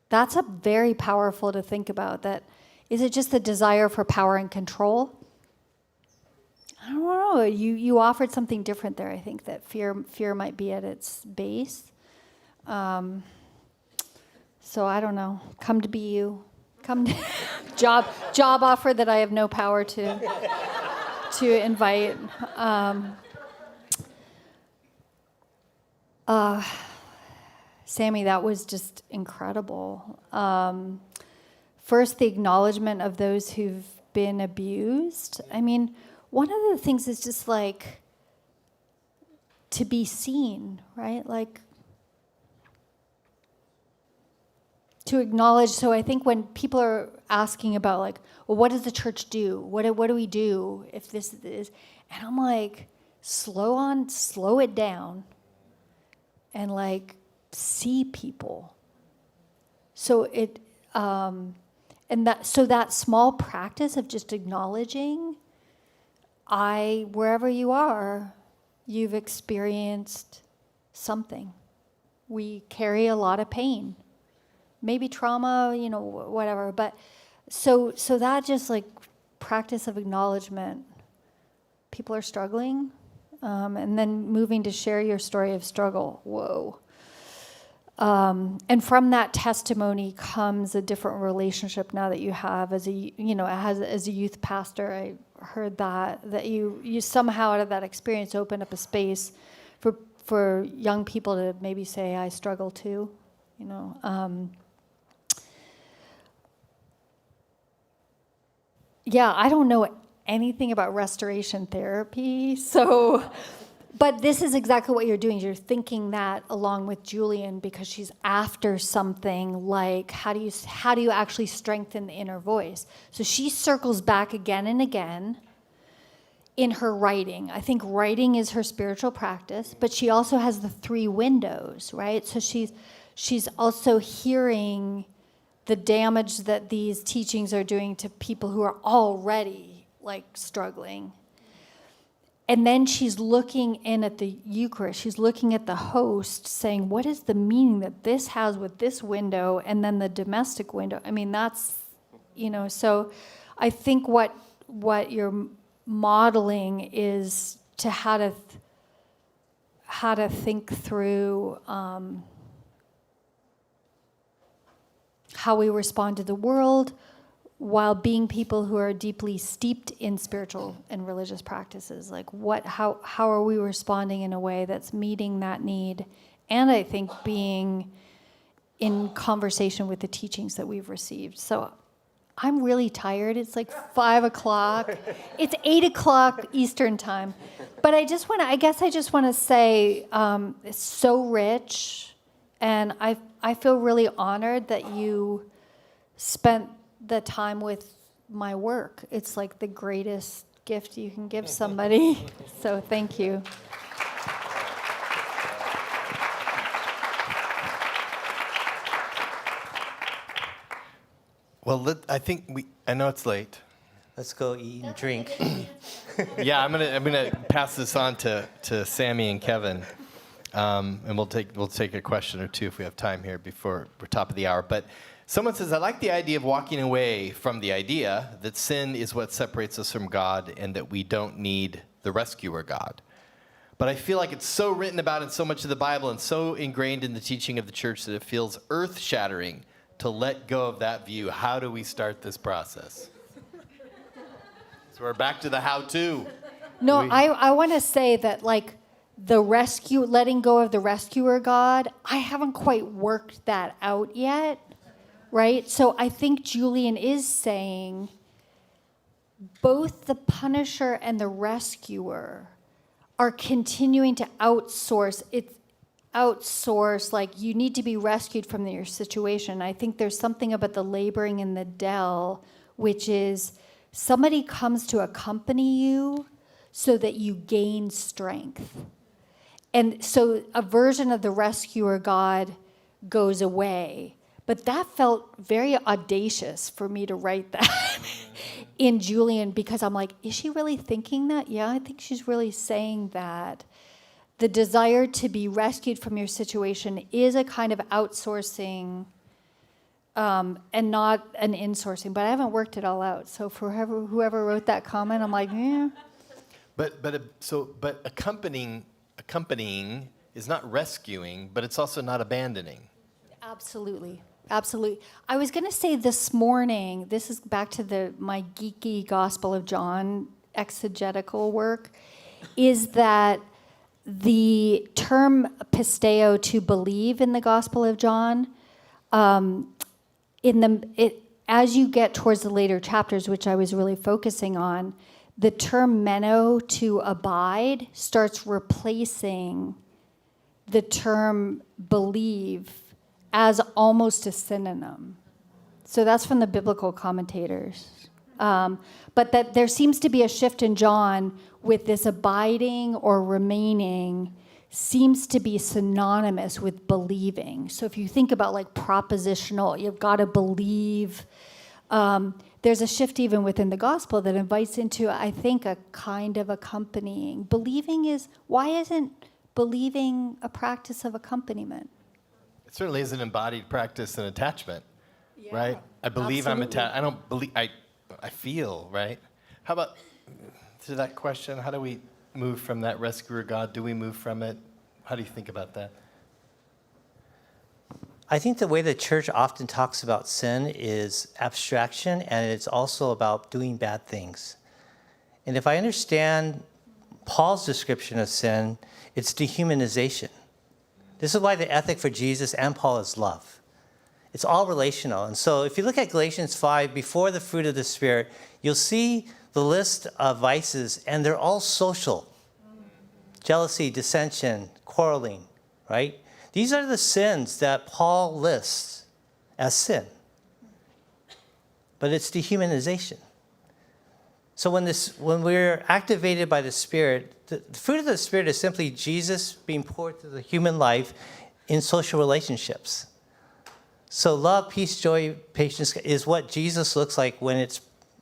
That's a very powerful to think about. That is it just the desire for power and control? I don't know. You offered something different there. I think that fear might be at its base. So I don't know. Come to be you. Come to job offer that I have no power to invite. Sammy, that was just incredible. First, the acknowledgement of those who've been abused. One of the things is just like to be seen, right? Like to acknowledge. So I think when people are asking about like, well, what does the church do? What do we do if this is? And I'm like, slow it down, and like see people. So that small practice of just acknowledging, wherever you are, you've experienced something. We carry a lot of pain, maybe trauma, whatever. But so that just like practice of acknowledgement, people are struggling, and then moving to share your story of struggle. Whoa. And from that testimony comes a different relationship now that you have as a youth pastor. I heard that you somehow out of that experience open up a space for young people to maybe say, I struggle too, Yeah, I don't know anything about restoration therapy, so, but this is exactly what you're doing. You're thinking that along with Julian, because she's after something like, how do you actually strengthen the inner voice? So she circles back again and again in her writing. I think writing is her spiritual practice, but she also has the 3 windows, right? So she's also hearing the damage that these teachings are doing to people who are already like struggling. And then she's looking in at the Eucharist. She's looking at the host saying, what is the meaning that this has with this window and then the domestic window? I mean, that's, so I think what you're modeling is to how to think through how we respond to the world while being people who are deeply steeped in spiritual and religious practices. Like how are we responding in a way that's meeting that need, and I think being in conversation with the teachings that we've received. So I'm really tired. It's like 5 o'clock. It's 8 o'clock Eastern time. But I just want to say it's so rich, and I feel really honored that you spent the time with my work. It's like the greatest gift you can give somebody. So thank you. Well, I know it's late. Let's go eat and drink. Yeah, I'm gonna pass this on to Sammy and Kevin, and we'll take a question or two if we have time here before we're top of the hour. But someone says, I like the idea of walking away from the idea that sin is what separates us from God and that we don't need the rescuer God. But I feel like it's so written about in so much of the Bible and so ingrained in the teaching of the church that it feels earth-shattering to let go of that view. How do we start this process? So we're back to the how-to. No, I want to say that like letting go of the rescuer God, I haven't quite worked that out yet. Right? So I think Julian is saying both the punisher and the rescuer are continuing to outsource. Like you need to be rescued from your situation. I think there's something about the laboring in the dell, which is somebody comes to accompany you so that you gain strength. And so a version of the rescuer God goes away. But that felt very audacious for me to write that in Julian, because I'm like, is she really thinking that? Yeah, I think she's really saying that. The desire to be rescued from your situation is a kind of outsourcing and not an insourcing. But I haven't worked it all out. So for whoever wrote that comment, I'm like, yeah. But accompanying is not rescuing, but it's also not abandoning. Absolutely. I was going to say this morning, this is back to my geeky Gospel of John exegetical work, is that the term pisteo, to believe in the Gospel of John, as you get towards the later chapters, which I was really focusing on, the term meno, to abide, starts replacing the term believe as almost a synonym. So that's from the biblical commentators. But that there seems to be a shift in John with this abiding or remaining seems to be synonymous with believing. So if you think about like propositional, you've got to believe. There's a shift even within the gospel that invites into, I think, a kind of accompanying. Why isn't believing a practice of accompaniment? It certainly is an embodied practice and attachment, right? I believe absolutely. I'm attached. I don't believe, I feel, right? How about, to that question, how do we move from that rescuer God? Do we move from it? How do you think about that? I think the way the church often talks about sin is abstraction, and it's also about doing bad things. And if I understand Paul's description of sin, it's dehumanization. This is why the ethic for Jesus and Paul is love. It's all relational. And so if you look at Galatians 5, before the fruit of the Spirit, you'll see the list of vices, and they're all social. Jealousy, dissension, quarreling, right? These are the sins that Paul lists as sin. But it's dehumanization. So when we're activated by the Spirit, the fruit of the Spirit is simply Jesus being poured through the human life in social relationships. So love, peace, joy, patience is what Jesus looks like when it's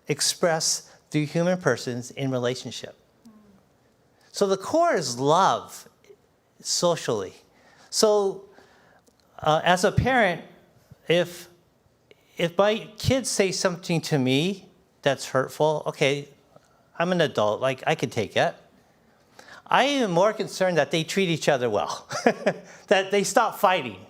expressed through human persons in relationship. So the core is love socially. So as a parent, if my kids say something to me that's hurtful, okay, I'm an adult, like I can take it. I am more concerned that they treat each other well, that they stop fighting,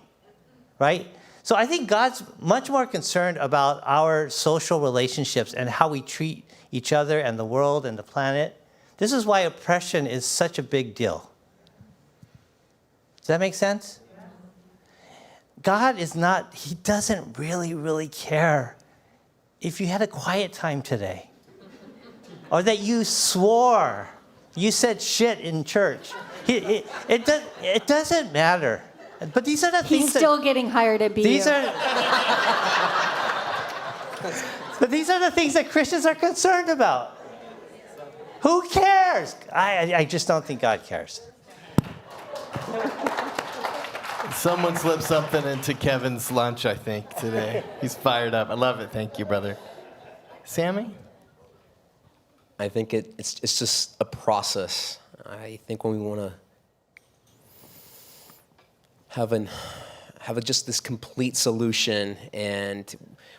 right? So I think God's much more concerned about our social relationships and how we treat each other and the world and the planet. This is why oppression is such a big deal. Does that make sense? God is not, he doesn't really care if you had a quiet time today or that you swore, you said shit in church. It doesn't matter. But these are the things He's still getting hired at BU. But these are the things that Christians are concerned about. Who cares? I just don't think God cares. Someone slipped something into Kevin's lunch, I think, today. He's fired up. I love it. Thank you, brother. Sammy? I think it's just a process. I think when we want to have just this complete solution, and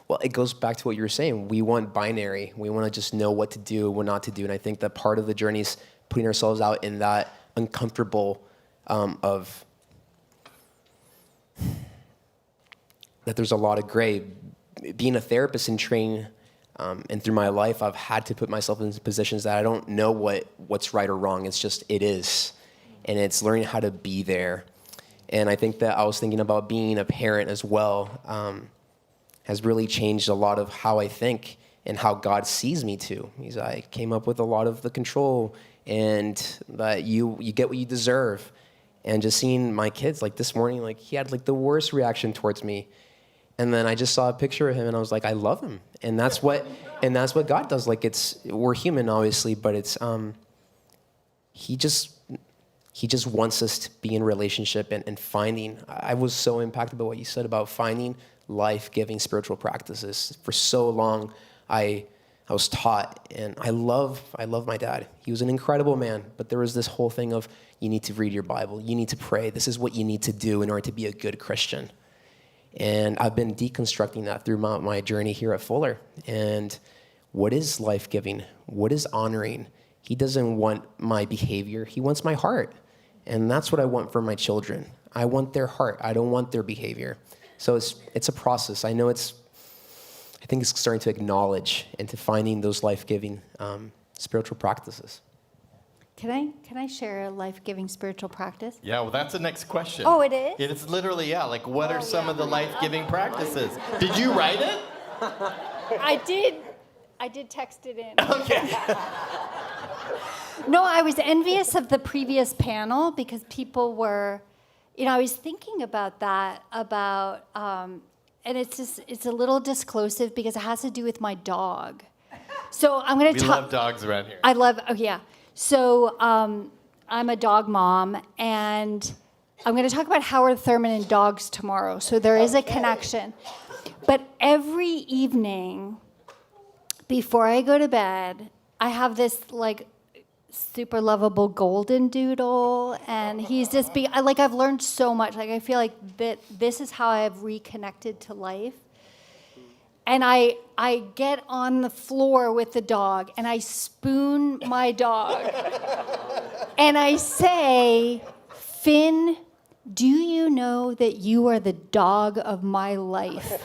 well, it goes back to what you were saying. We want binary. We want to just know what to do, what not to do. And I think that part of the journey is putting ourselves out in that uncomfortable of that there's a lot of gray. Being a therapist in training and through my life, I've had to put myself in positions that I don't know what's right or wrong. It's just, it is. And it's learning how to be there. And I think that I was thinking about being a parent as well has really changed a lot of how I think and how God sees me too. I came up with a lot of the control and that you get what you deserve. And just seeing my kids, like this morning, like he had like the worst reaction towards me. And then I just saw a picture of him and I was like, I love him. And that's what God does. Like we're human obviously, but it's, he just wants us to be in relationship and finding. I was so impacted by what you said about finding life-giving spiritual practices. For so long, I was taught, and I love my dad. He was an incredible man, but there was this whole thing of you need to read your Bible, you need to pray. This is what you need to do in order to be a good Christian. And I've been deconstructing that through my journey here at Fuller. And what is life-giving? What is honoring? He doesn't want my behavior. He wants my heart. And that's what I want for my children. I want their heart. I don't want their behavior. So it's a process. I think it's starting to acknowledge and to finding those life-giving spiritual practices. Can I share a life-giving spiritual practice? Yeah, well, that's the next question. Oh, it is? It's literally, yeah, like what are some of the life-giving practices? Did you write it? I did text it in. Okay. No, I was envious of the previous panel because people were, I was thinking about that, and it's a little disclosive because it has to do with my dog. So I'm going to talk. We love dogs around here. Yeah. So I'm a dog mom, and I'm going to talk about Howard Thurman and dogs tomorrow. So there is a connection. But every evening before I go to bed, I have this super lovable golden doodle, and he's just I've learned so much. I feel like that this is how I've reconnected to life. And I get on the floor with the dog and I spoon my dog and I say, Finn, do you know that you are the dog of my life?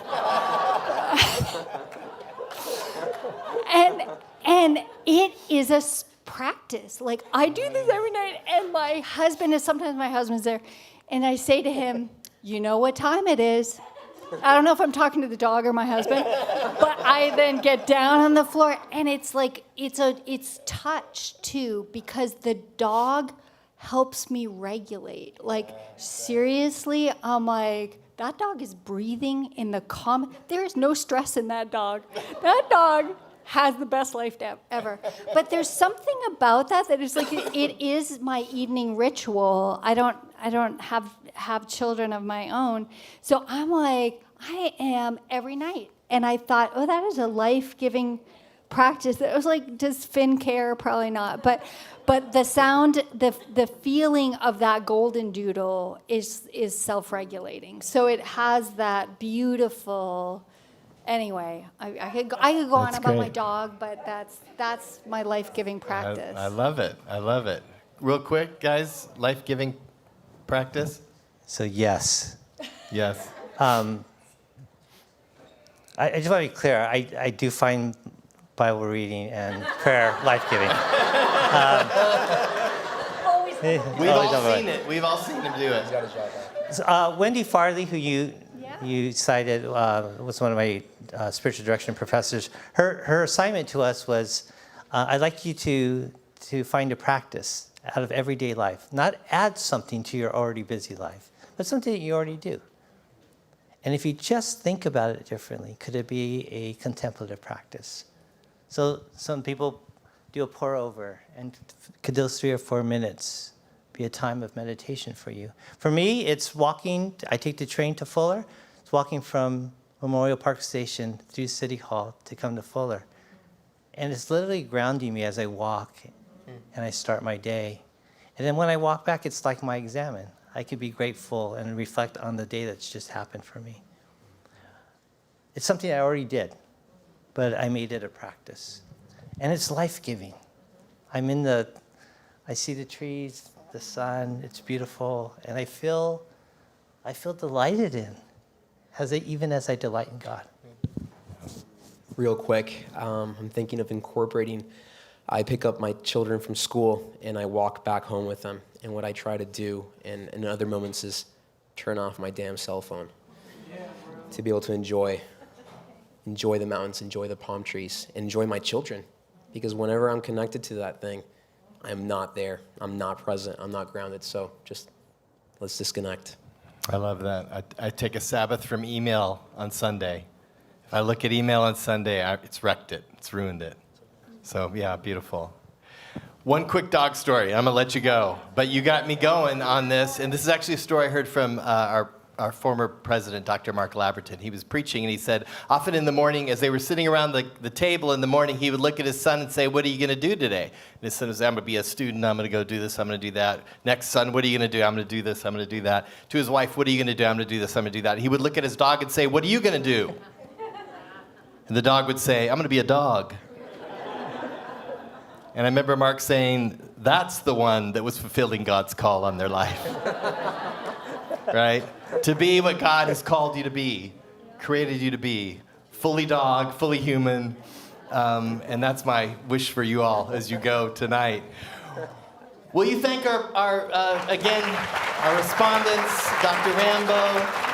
and it is a practice. I do this every night, and sometimes my husband's there, and I say to him, you know what time it is? I don't know if I'm talking to the dog or my husband, but I then get down on the floor, and it's like, it's touch too, because the dog helps me regulate. Like, seriously, I'm like, that dog is breathing in the there is no stress in that dog. That dog has the best life ever. But there's something about that is like, it is my evening ritual. I don't have children of my own. So I'm like, I am every night. And I thought, oh, that is a life-giving practice. It was like, does Finn care? Probably not. But the sound, the feeling of that golden doodle is self-regulating. So it has that beautiful. Anyway, I could go on That's about great. my dog, but that's my life-giving practice. I love it. I love it. Real quick, guys, life-giving practice? So yes. Yes. I just want to be clear. I do find Bible reading and prayer life-giving. We've all seen it. We've all seen him do it. So, Wendy Farley, who you Yeah. cited, was one of my spiritual direction professors. Her assignment to us was, I'd like you to find a practice out of everyday life, not add something to your already busy life, but something that you already do. And if you just think about it differently, could it be a contemplative practice? So some people do a pour over, and could those 3 or 4 minutes be a time of meditation for you? For me, it's walking. I take the train to Fuller. It's walking from Memorial Park Station through City Hall to come to Fuller. And it's literally grounding me as I walk and I start my day. And then when I walk back, it's like my examen. I could be grateful and reflect on the day that's just happened for me. It's something I already did, but I made it a practice. And it's life-giving. I see the trees, the sun, it's beautiful, and I feel delighted in, even as I delight in God. Real quick, I'm thinking of incorporating. I pick up my children from school and I walk back home with them. And what I try to do in other moments is turn off my damn cell phone to be able to enjoy the mountains, enjoy the palm trees, enjoy my children. Because whenever I'm connected to that thing, I'm not there. I'm not present. I'm not grounded. So just let's disconnect. I love that. I take a Sabbath from email on Sunday. If I look at email on Sunday, it's wrecked it. It's ruined it. So, yeah, beautiful. One quick dog story. I'm going to let you go. But you got me going on this. And this is actually a story I heard from our former president, Dr. Mark Laberton. He was preaching, and he said, often in the morning, as they were sitting around the table in the morning, he would look at his son and say, what are you going to do today? And his son would say, I'm going to be a student. I'm going to go do this. I'm going to do that. Next, son, what are you going to do? I'm going to do this. I'm going to do that. To his wife, what are you going to do? I'm going to do this. I'm going to do that. And he would look at his dog and say, what are you going to do? And the dog would say, I'm going to be a dog. And I remember Mark saying, that's the one that was fulfilling God's call on their life. Right? To be what God has called you to be, created you to be. Fully dog, fully human. And that's my wish for you all as you go tonight. Will you thank our respondents, Dr. Rambo,